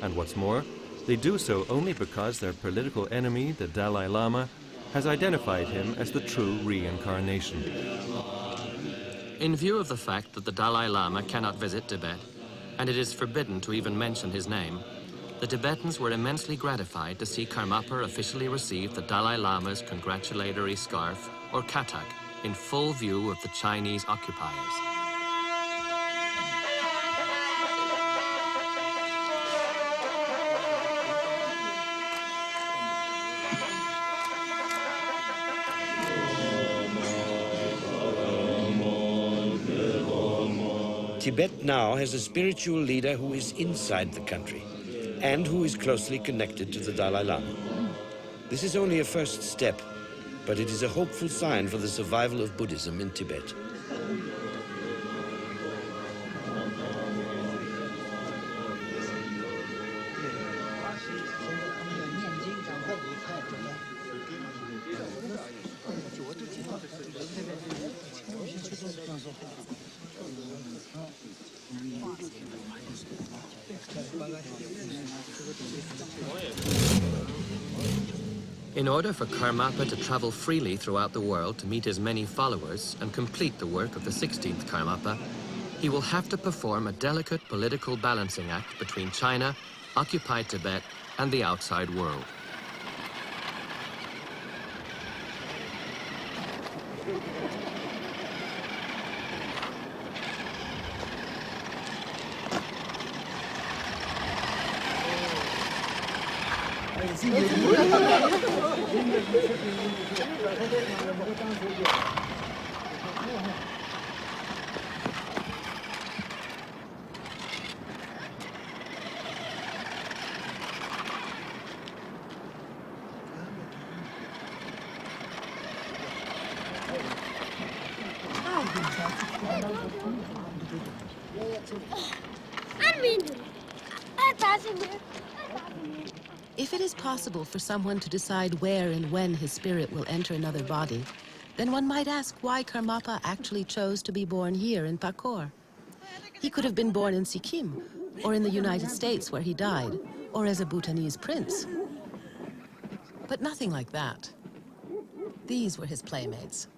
And what's more, they do so only because their political enemy, the Dalai Lama, has identified him as the true reincarnation. In view of the fact that the Dalai Lama cannot visit Tibet, and it is forbidden to even mention his name, the Tibetans were immensely gratified to see Karmapa officially receive the Dalai Lama's congratulatory scarf, or katak, in full view of the Chinese occupiers. Tibet now has a spiritual leader who is inside the country and who is closely connected to the Dalai Lama. This is only a first step, but it is a hopeful sign for the survival of Buddhism in Tibet. In order for Karmapa to travel freely throughout the world to meet his many followers and complete the work of the 16th Karmapa, he will have to perform a delicate political balancing act between China, occupied Tibet, and the outside world. If it is possible for someone to decide where and when his spirit will enter another body, then one might ask why Karmapa actually chose to be born here in Pakur. He could have been born in Sikkim, or in the United States where he died, or as a Bhutanese prince. But nothing like that. These were his playmates.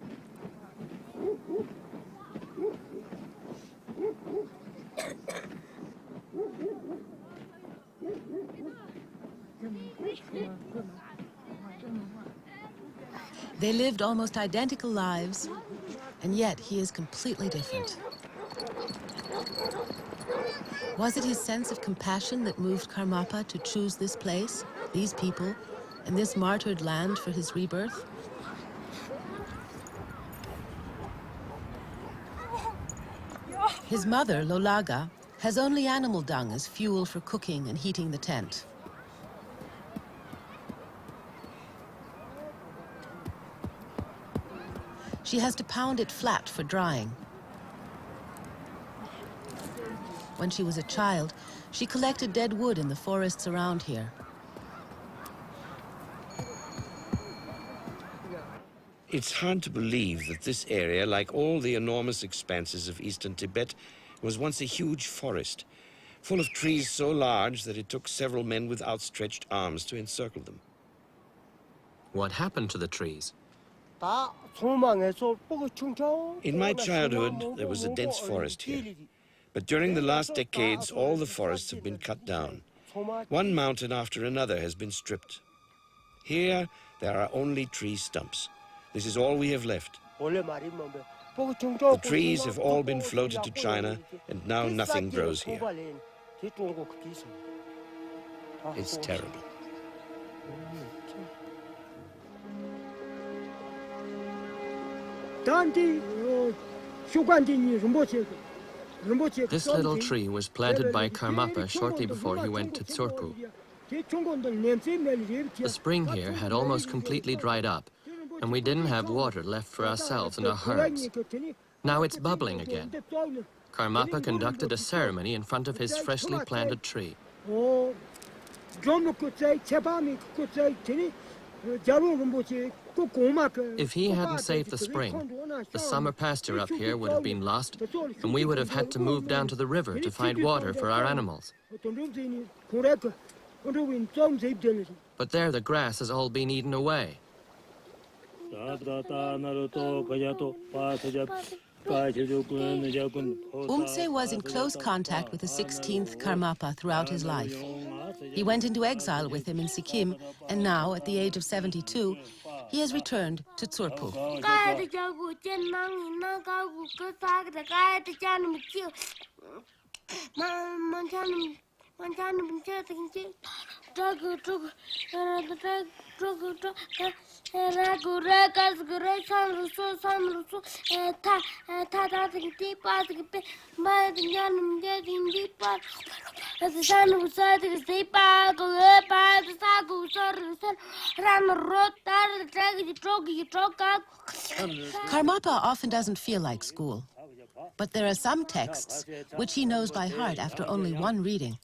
They lived almost identical lives, and yet he is completely different. Was it his sense of compassion that moved Karmapa to choose this place, these people, and this martyred land for his rebirth? His mother, Lolaga, has only animal dung as fuel for cooking and heating the tent. She has to pound it flat for drying. When she was a child, she collected dead wood in the forests around here. It's hard to believe that this area, like all the enormous expanses of eastern Tibet, was once a huge forest, full of trees so large that it took several men with outstretched arms to encircle them. What happened to the trees? In my childhood, there was a dense forest here. But during the last decades, all the forests have been cut down. One mountain after another has been stripped. Here, there are only tree stumps. This is all we have left. The trees have all been floated to China, and now nothing grows here. It's terrible. This little tree was planted by Karmapa shortly before he went to Tsurphu. The spring here had almost completely dried up, and we didn't have water left for ourselves and our herds. Now it's bubbling again. Karmapa conducted a ceremony in front of his freshly planted tree. If he hadn't saved the spring, the summer pasture up here would have been lost, and we would have had to move down to the river to find water for our animals. But there the grass has all been eaten away. Umtse was in close contact with the 16th Karmapa throughout his life. He went into exile with him in Sikkim, and now, at the age of 72, he has returned to Tsurphu. Karmapa often doesn't feel like school, but there are some texts which he knows by heart after only one reading.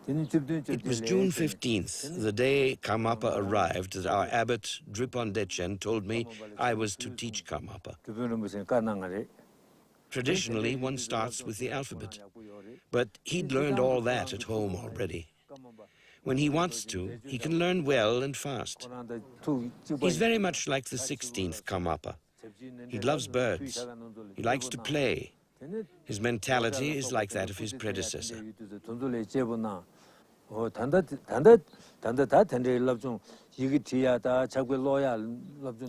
It was June 15th, the day Karmapa arrived, that our abbot, Dripon Dechen, told me I was to teach Karmapa. Traditionally, one starts with the alphabet, but he'd learned all that at home already. When he wants to, he can learn well and fast. He's very much like the 16th Karmapa. He loves birds. He likes to play. His mentality is like that of his predecessor.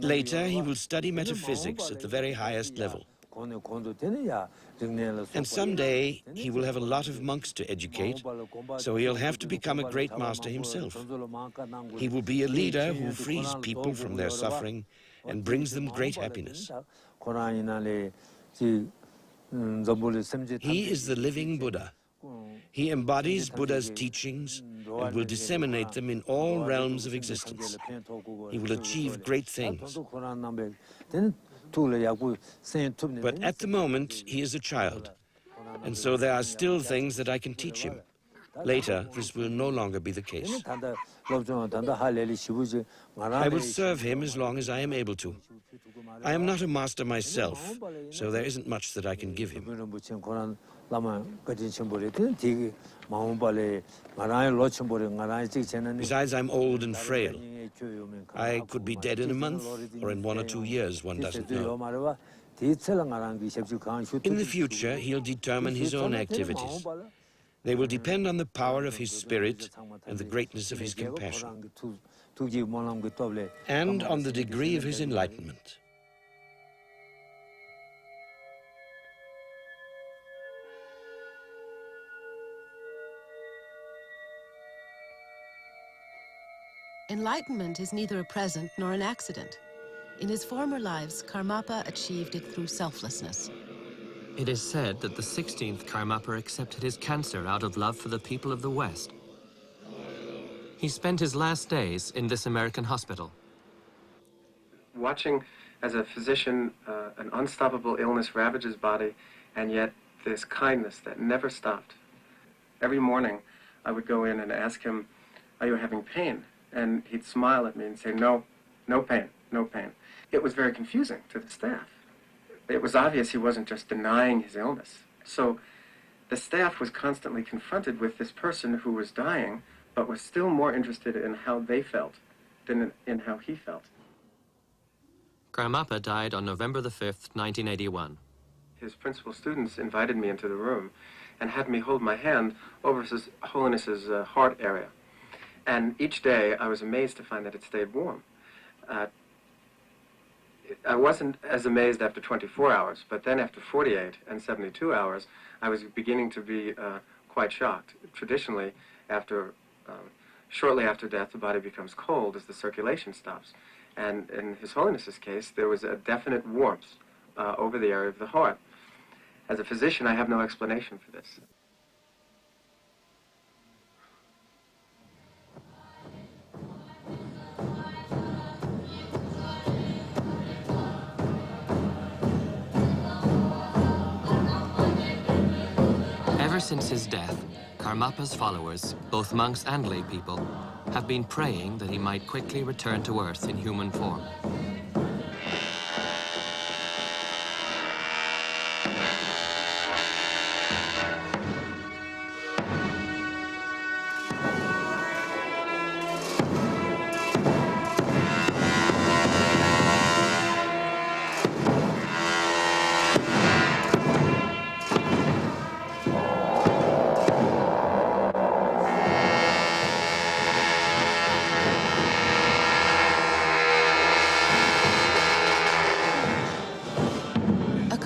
Later, he will study metaphysics at the very highest level. And someday, he will have a lot of monks to educate, so he'll have to become a great master himself. He will be a leader who frees people from their suffering and brings them great happiness. He is the living Buddha. He embodies Buddha's teachings and will disseminate them in all realms of existence. He will achieve great things. But at the moment, he is a child, and so there are still things that I can teach him. Later, this will no longer be the case. I will serve him as long as I am able to. I am not a master myself, so there isn't much that I can give him. Besides, I'm old and frail. I could be dead in a month or in 1 or 2 years, one doesn't know. In the future, he'll determine his own activities. They will depend on the power of his spirit and the greatness of his compassion, and on the degree of his enlightenment. Enlightenment is neither a present nor an accident. In his former lives, Karmapa achieved it through selflessness. It is said that the 16th Karmapa accepted his cancer out of love for the people of the West. He spent his last days in this American hospital. Watching as a physician an unstoppable illness ravage his body, and yet this kindness that never stopped. Every morning I would go in and ask him, "Are you having pain?" And he'd smile at me and say, "No, no pain, no pain." It was very confusing to the staff. It was obvious he wasn't just denying his illness. So the staff was constantly confronted with this person who was dying, but was still more interested in how they felt than in how he felt. Karmapa died on November the 5th, 1981. His principal students invited me into the room and had me hold my hand over His Holiness's heart area. And each day I was amazed to find that it stayed warm. I wasn't as amazed after 24 hours, but then after 48 and 72 hours, I was beginning to be quite shocked. Traditionally, shortly after death, the body becomes cold as the circulation stops. And in His Holiness's case, there was a definite warmth over the area of the heart. As a physician, I have no explanation for this. Ever since his death, Karmapa's followers, both monks and lay people, have been praying that he might quickly return to Earth in human form.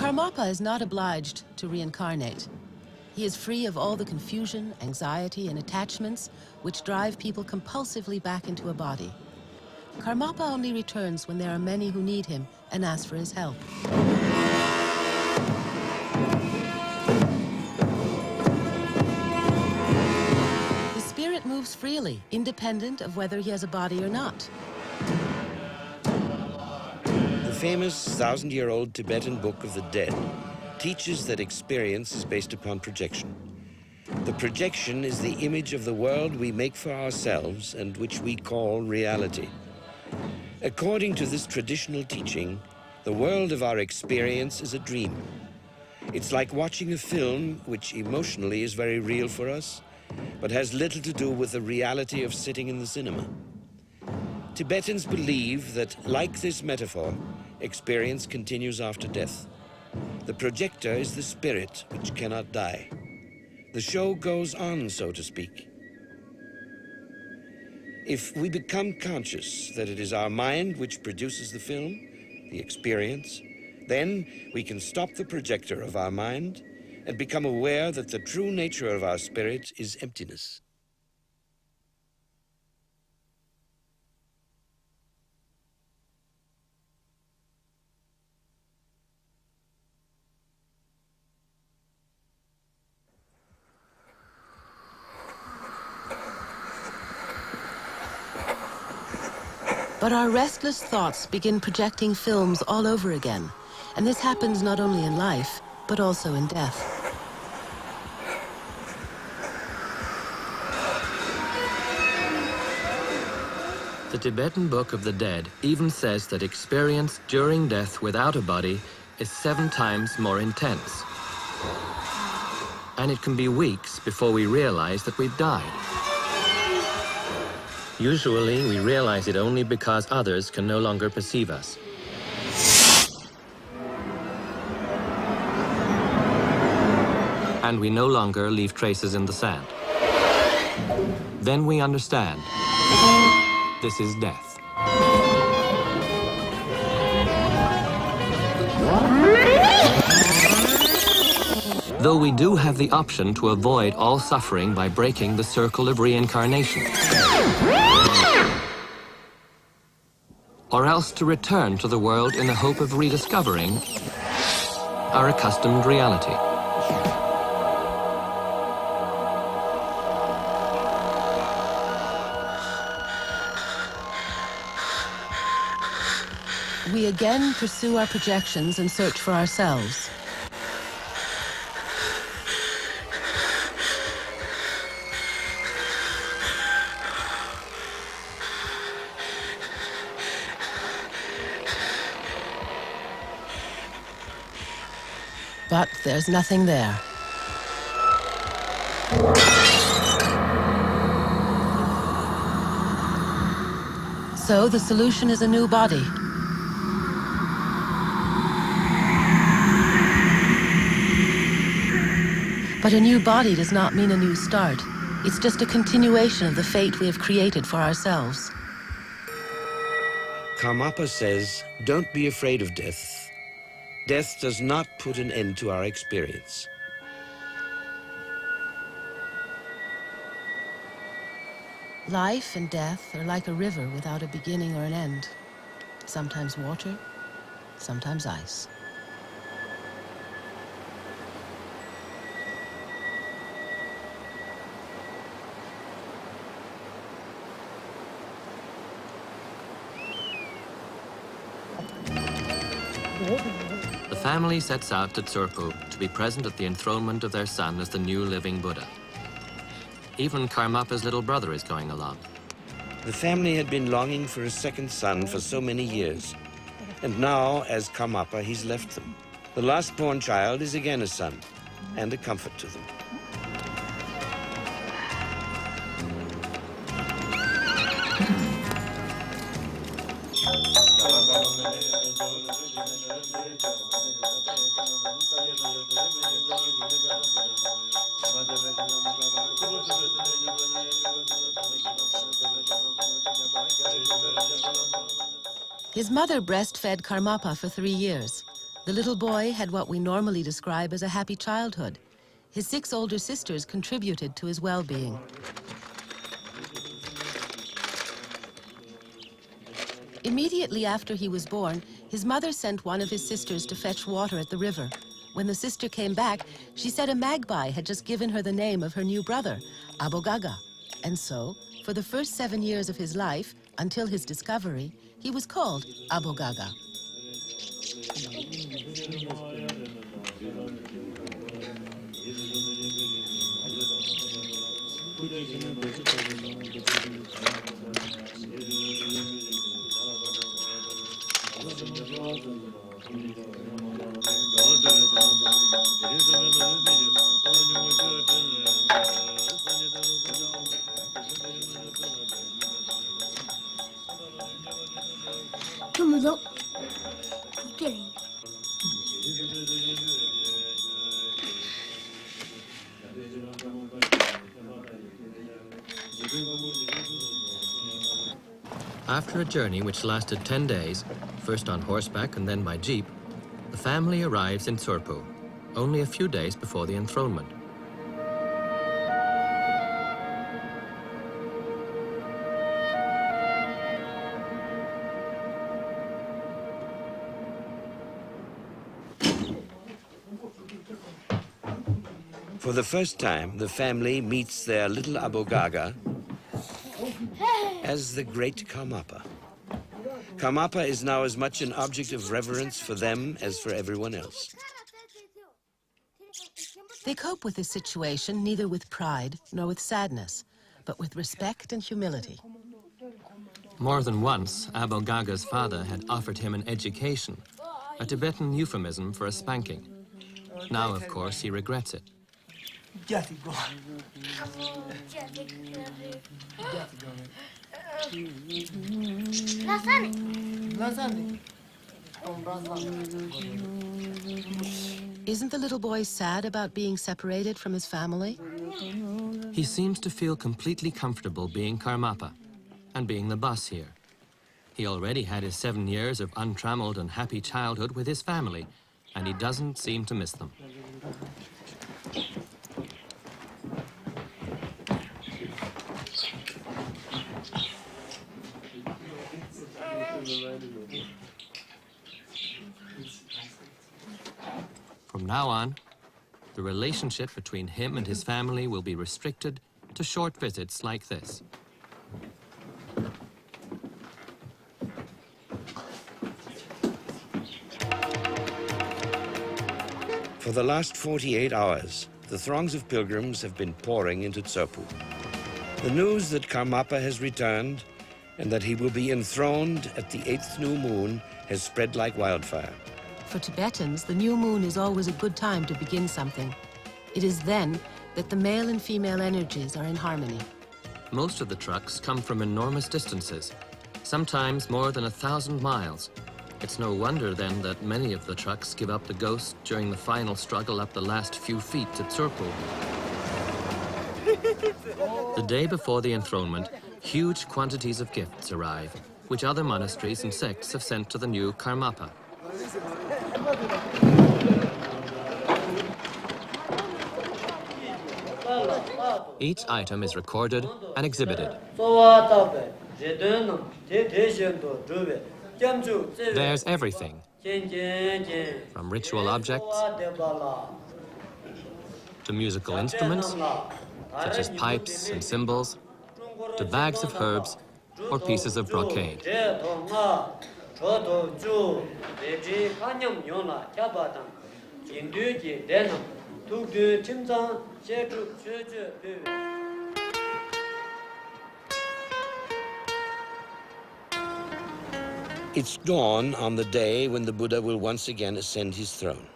Karmapa is not obliged to reincarnate. He is free of all the confusion, anxiety, and attachments which drive people compulsively back into a body. Karmapa only returns when there are many who need him and ask for his help. The spirit moves freely, independent of whether he has a body or not. The famous 1,000-year-old Tibetan Book of the Dead teaches that experience is based upon projection. The projection is the image of the world we make for ourselves and which we call reality. According to this traditional teaching, the world of our experience is a dream. It's like watching a film which emotionally is very real for us, but has little to do with the reality of sitting in the cinema. Tibetans believe that, like this metaphor, experience continues after death. The projector is the spirit which cannot die. The show goes on, so to speak. If we become conscious that it is our mind which produces the film, the experience, then we can stop the projector of our mind and become aware that the true nature of our spirit is emptiness. But our restless thoughts begin projecting films all over again, and this happens not only in life, but also in death. The Tibetan Book of the Dead even says that experience during death without a body is 7 times more intense. And it can be weeks before we realize that we've died. Usually, we realize it only because others can no longer perceive us. And we no longer leave traces in the sand. Then we understand. This is death. Though we do have the option to avoid all suffering by breaking the circle of reincarnation. Or else to return to the world in the hope of rediscovering our accustomed reality. We again pursue our projections and search for ourselves. But there's nothing there. So the solution is a new body. But a new body does not mean a new start. It's just a continuation of the fate we have created for ourselves. Karmapa says, don't be afraid of death. Death does not put an end to our experience. Life and death are like a river without a beginning or an end. Sometimes water, sometimes ice. The family sets out to Tsurphu to be present at the enthronement of their son as the new living Buddha. Even Karmapa's little brother is going along. The family had been longing for a second son for so many years. And now, as Karmapa, he's left them. The last-born child is again a son and a comfort to them. His mother breastfed Karmapa for 3 years. The little boy had what we normally describe as a happy childhood. His 6 older sisters contributed to his well-being. Immediately after he was born, his mother sent one of his sisters to fetch water at the river. When the sister came back, she said a magpie had just given her the name of her new brother, Abogaga. And so, for the first 7 years of his life, until his discovery, he was called Abogaga. After a journey which lasted 10 days, first on horseback and then by jeep, the family arrives in Tsurphu, only a few days before the enthronement. For the first time, the family meets their little Abogaga as the great Karmapa. Karmapa is now as much an object of reverence for them as for everyone else. They cope with this situation neither with pride nor with sadness, but with respect and humility. More than once, Abogaga's father had offered him an education, a Tibetan euphemism for a spanking. Now, of course, he regrets it. Isn't the little boy sad about being separated from his family? He seems to feel completely comfortable being Karmapa and being the boss here. He already had his 7 years of untrammeled and happy childhood with his family, and he doesn't seem to miss them. From now on, the relationship between him and his family will be restricted to short visits like this. For the last 48 hours, the throngs of pilgrims have been pouring into Tsurphu. The news that Karmapa has returned and that he will be enthroned at the 8th new moon has spread like wildfire. For Tibetans, the new moon is always a good time to begin something. It is then that the male and female energies are in harmony. Most of the trucks come from enormous distances, sometimes more than 1,000 miles. It's no wonder then that many of the trucks give up the ghost during the final struggle up the last few feet to Tsurphu. The day before the enthronement, huge quantities of gifts arrive, which other monasteries and sects have sent to the new Karmapa. Each item is recorded and exhibited. There's everything, from ritual objects to musical instruments, such as pipes and cymbals, to bags of herbs or pieces of brocade. It's dawn on the day when the Buddha will once again ascend his throne.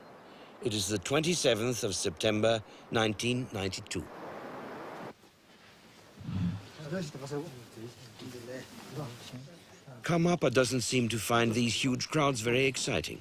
It is the 27th of September, 1992. Karmapa doesn't seem to find these huge crowds very exciting.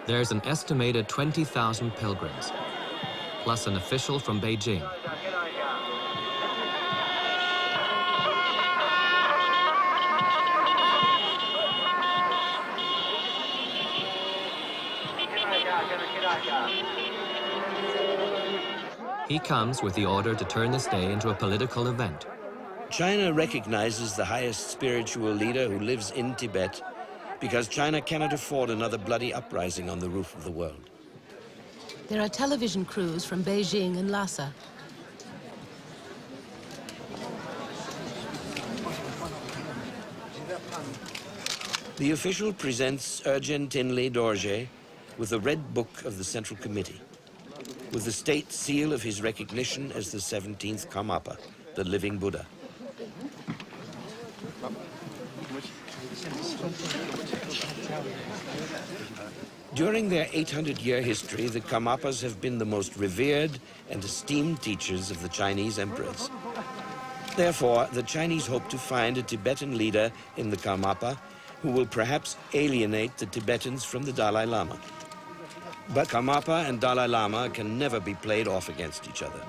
There's an estimated 20,000 pilgrims, plus an official from Beijing. He comes with the order to turn this day into a political event. China recognizes the highest spiritual leader who lives in Tibet because China cannot afford another bloody uprising on the roof of the world. There are television crews from Beijing and Lhasa. The official presents Urgyen Tinley Dorje with the Red Book of the Central Committee, with the state seal of his recognition as the 17th Karmapa, the living Buddha. During their 800-year history, the Karmapas have been the most revered and esteemed teachers of the Chinese emperors. Therefore, the Chinese hope to find a Tibetan leader in the Karmapa who will perhaps alienate the Tibetans from the Dalai Lama. But Karmapa and Dalai Lama can never be played off against each other.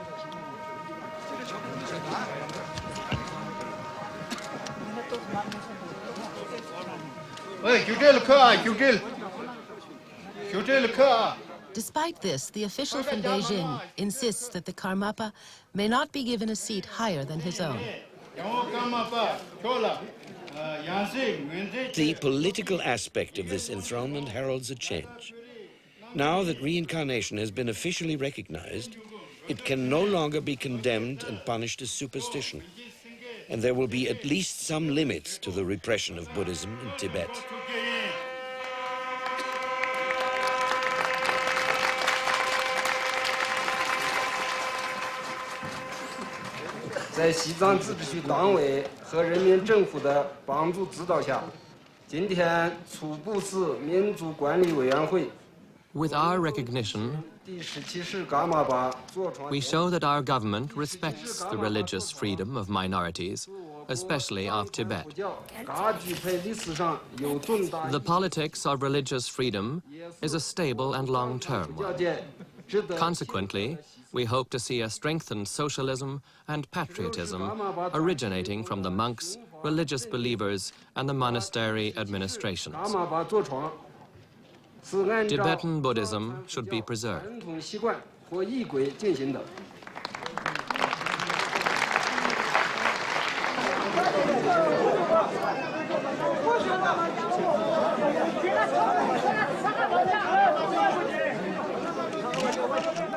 Despite this, the official from Beijing insists that the Karmapa may not be given a seat higher than his own. The political aspect of this enthronement heralds a change. Now that reincarnation has been officially recognized, it can no longer be condemned and punished as superstition. And there will be at least some limits to the repression of Buddhism in Tibet. With our recognition, we show that our government respects the religious freedom of minorities, especially of Tibet. The politics of religious freedom is a stable and long-term one. Consequently, we hope to see a strengthened socialism and patriotism originating from the monks, religious believers, and the monastery administrations. Tibetan Buddhism should be preserved.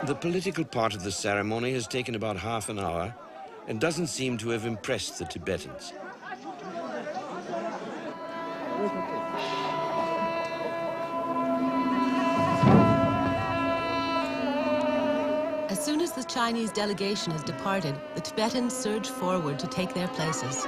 The political part of the ceremony has taken about half an hour and doesn't seem to have impressed the Tibetans. As soon as the Chinese delegation has departed, the Tibetans surge forward to take their places.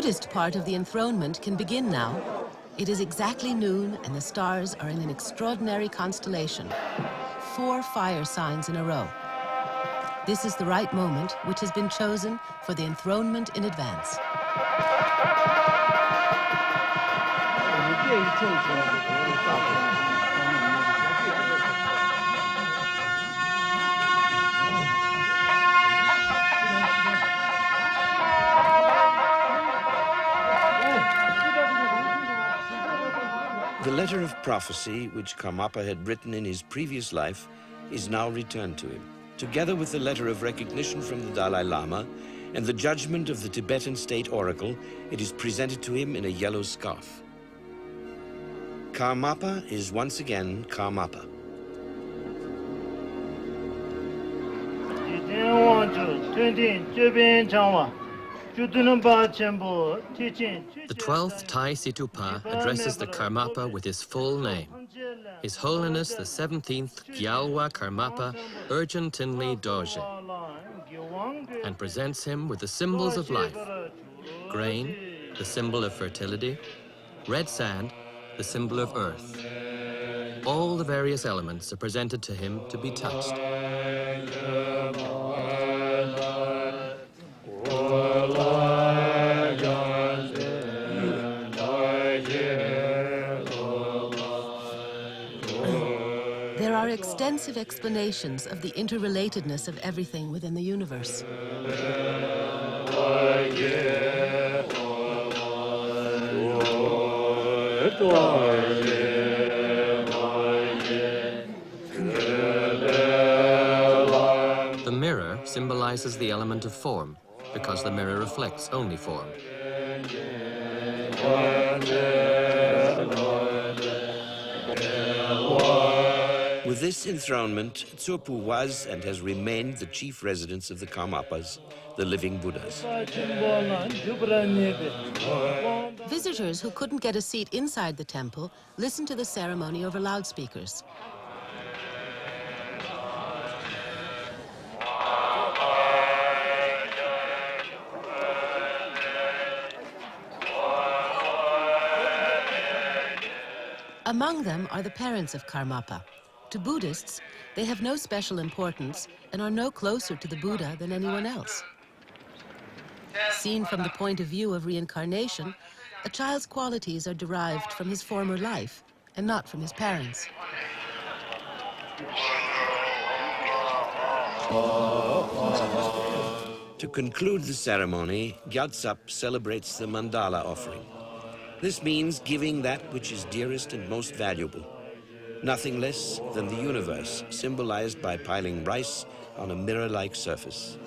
Buddhist part of the enthronement can begin now. It is exactly noon and the stars are in an extraordinary constellation. 4 fire signs in a row. This is the right moment, which has been chosen for the enthronement in advance. The letter of prophecy which Karmapa had written in his previous life is now returned to him. Together with the letter of recognition from the Dalai Lama and the judgment of the Tibetan state oracle, it is presented to him in a yellow scarf. Karmapa is once again Karmapa. The 12th Thai Situpa addresses the Karmapa with his full name. His Holiness the 17th Gyalwa Karmapa Urgent Tinley Dorje, and presents him with the symbols of life: grain, the symbol of fertility; red sand, the symbol of earth. All the various elements are presented to him to be touched. There are extensive explanations of the interrelatedness of everything within the universe. The mirror symbolizes the element of form, because the mirror reflects only form. With this enthronement, Tsurphu was and has remained the chief residence of the Karmapas, the living Buddhas. Visitors who couldn't get a seat inside the temple listened to the ceremony over loudspeakers. Among them are the parents of Karmapa. To Buddhists, they have no special importance and are no closer to the Buddha than anyone else. Seen from the point of view of reincarnation, a child's qualities are derived from his former life and not from his parents. To conclude the ceremony, Gyaltsap celebrates the mandala offering. This means giving that which is dearest and most valuable, nothing less than the universe, symbolized by piling rice on a mirror-like surface.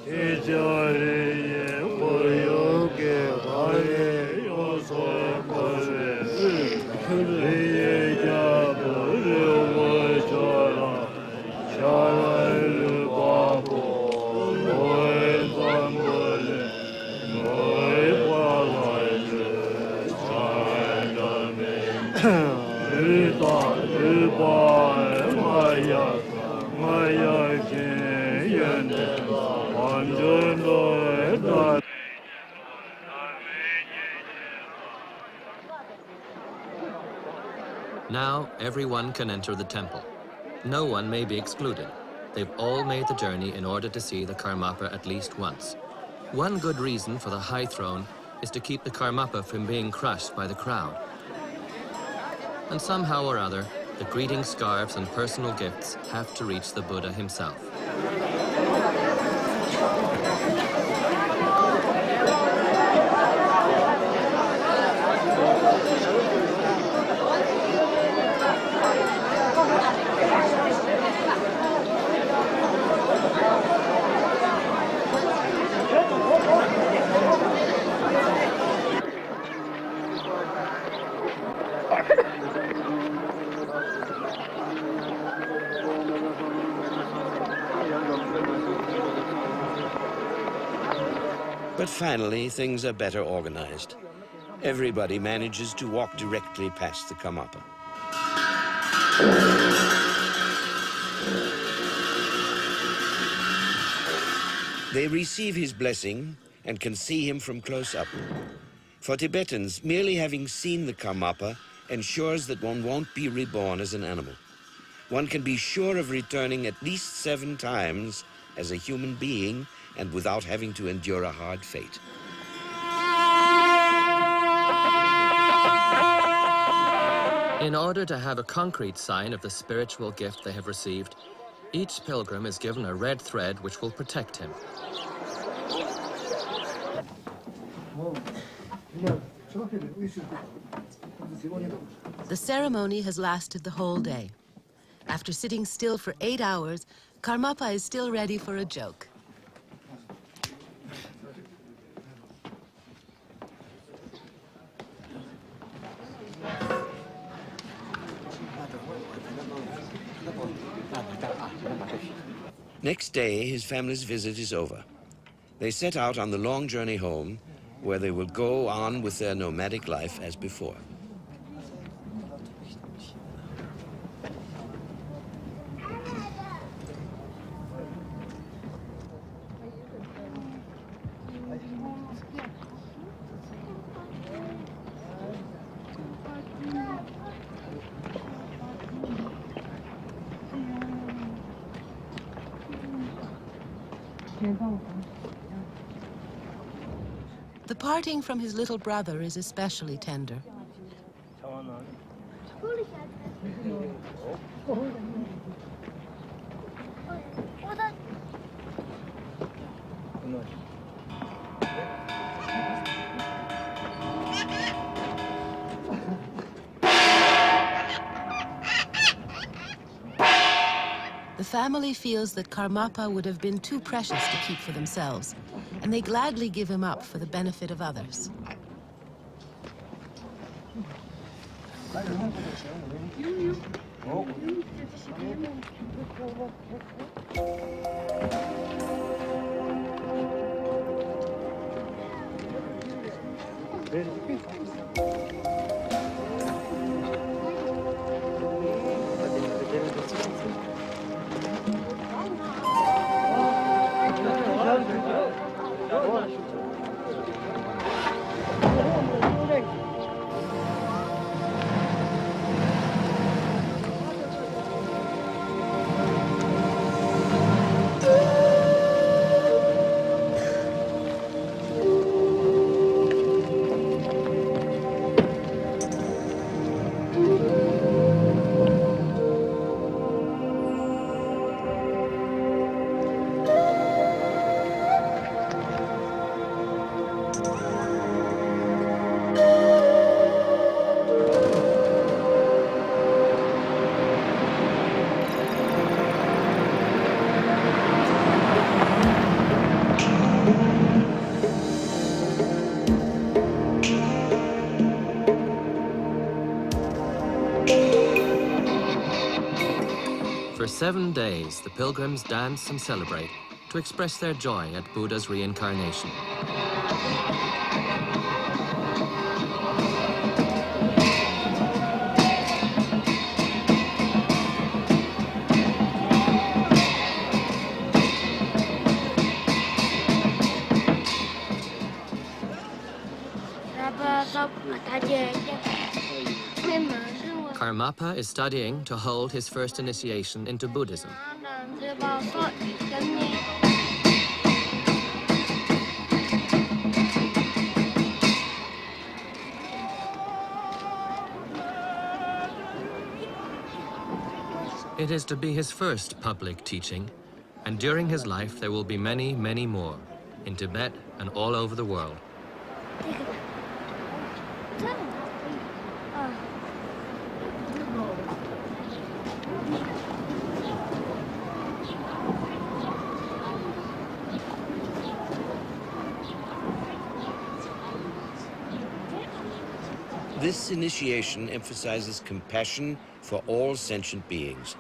Now everyone can enter the temple. No one may be excluded. They've all made the journey in order to see the Karmapa at least once. One good reason for the high throne is to keep the Karmapa from being crushed by the crowd. And somehow or other, the greeting scarves and personal gifts have to reach the Buddha himself. But finally, things are better organized. Everybody manages to walk directly past the Karmapa. They receive his blessing and can see him from close up. For Tibetans, merely having seen the Karmapa ensures that one won't be reborn as an animal. One can be sure of returning at least 7 times as a human being and without having to endure a hard fate. In order to have a concrete sign of the spiritual gift they have received, each pilgrim is given a red thread which will protect him. The ceremony has lasted the whole day. After sitting still for 8 hours, Karmapa is still ready for a joke. Next day, his family's visit is over. They set out on the long journey home, where they will go on with their nomadic life as before. The parting from his little brother is especially tender. The family feels that Karmapa would have been too precious to keep for themselves, and they gladly give him up for the benefit of others. For 7 days, the pilgrims dance and celebrate to express their joy at Buddha's reincarnation. Karmapa is studying to hold his first initiation into Buddhism. It is to be his first public teaching, and during his life there will be many, many more, in Tibet and all over the world. This initiation emphasizes compassion for all sentient beings.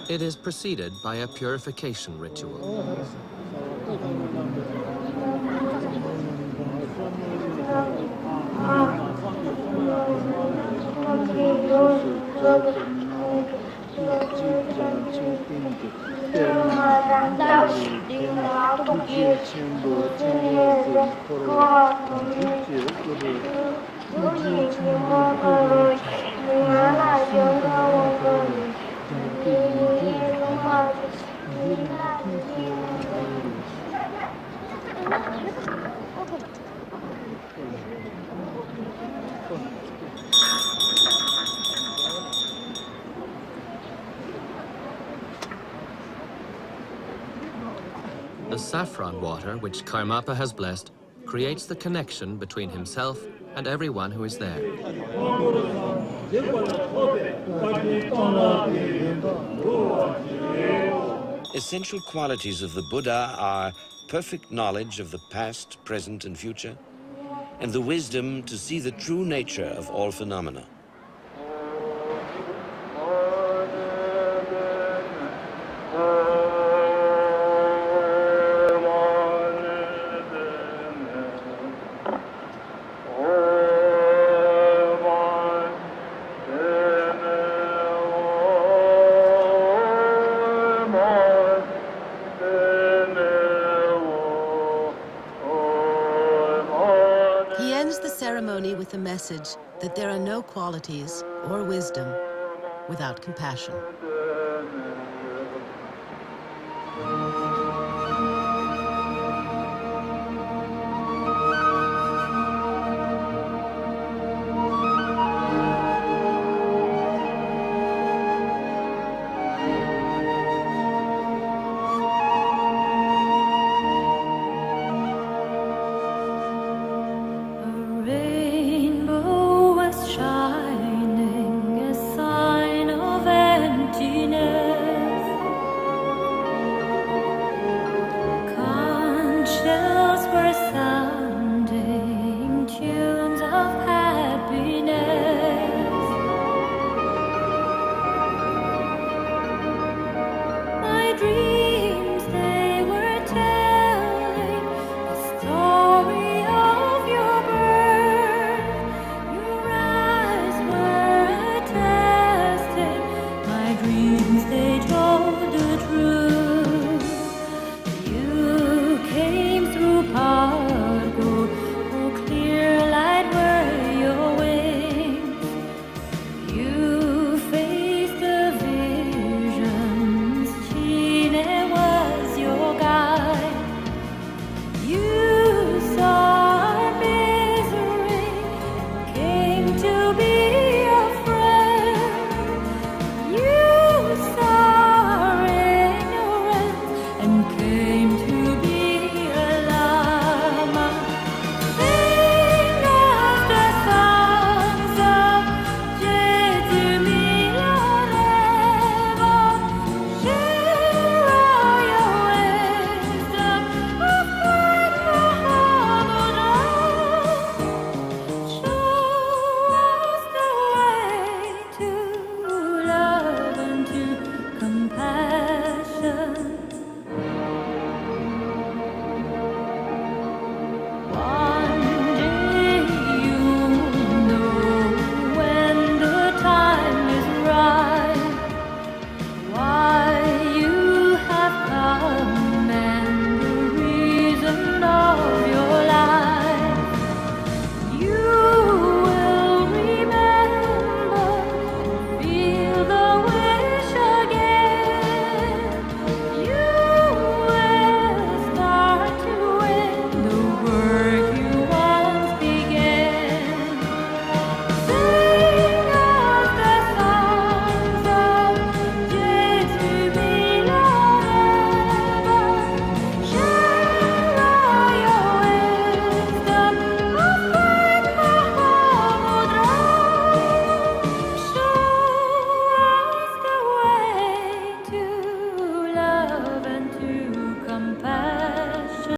It is preceded by a purification ritual. The saffron water, which Karmapa has blessed, creates the connection between himself and everyone who is there. Essential qualities of the Buddha are perfect knowledge of the past, present, and future, and the wisdom to see the true nature of all phenomena. He ends the ceremony with the message that there are no qualities or wisdom without compassion.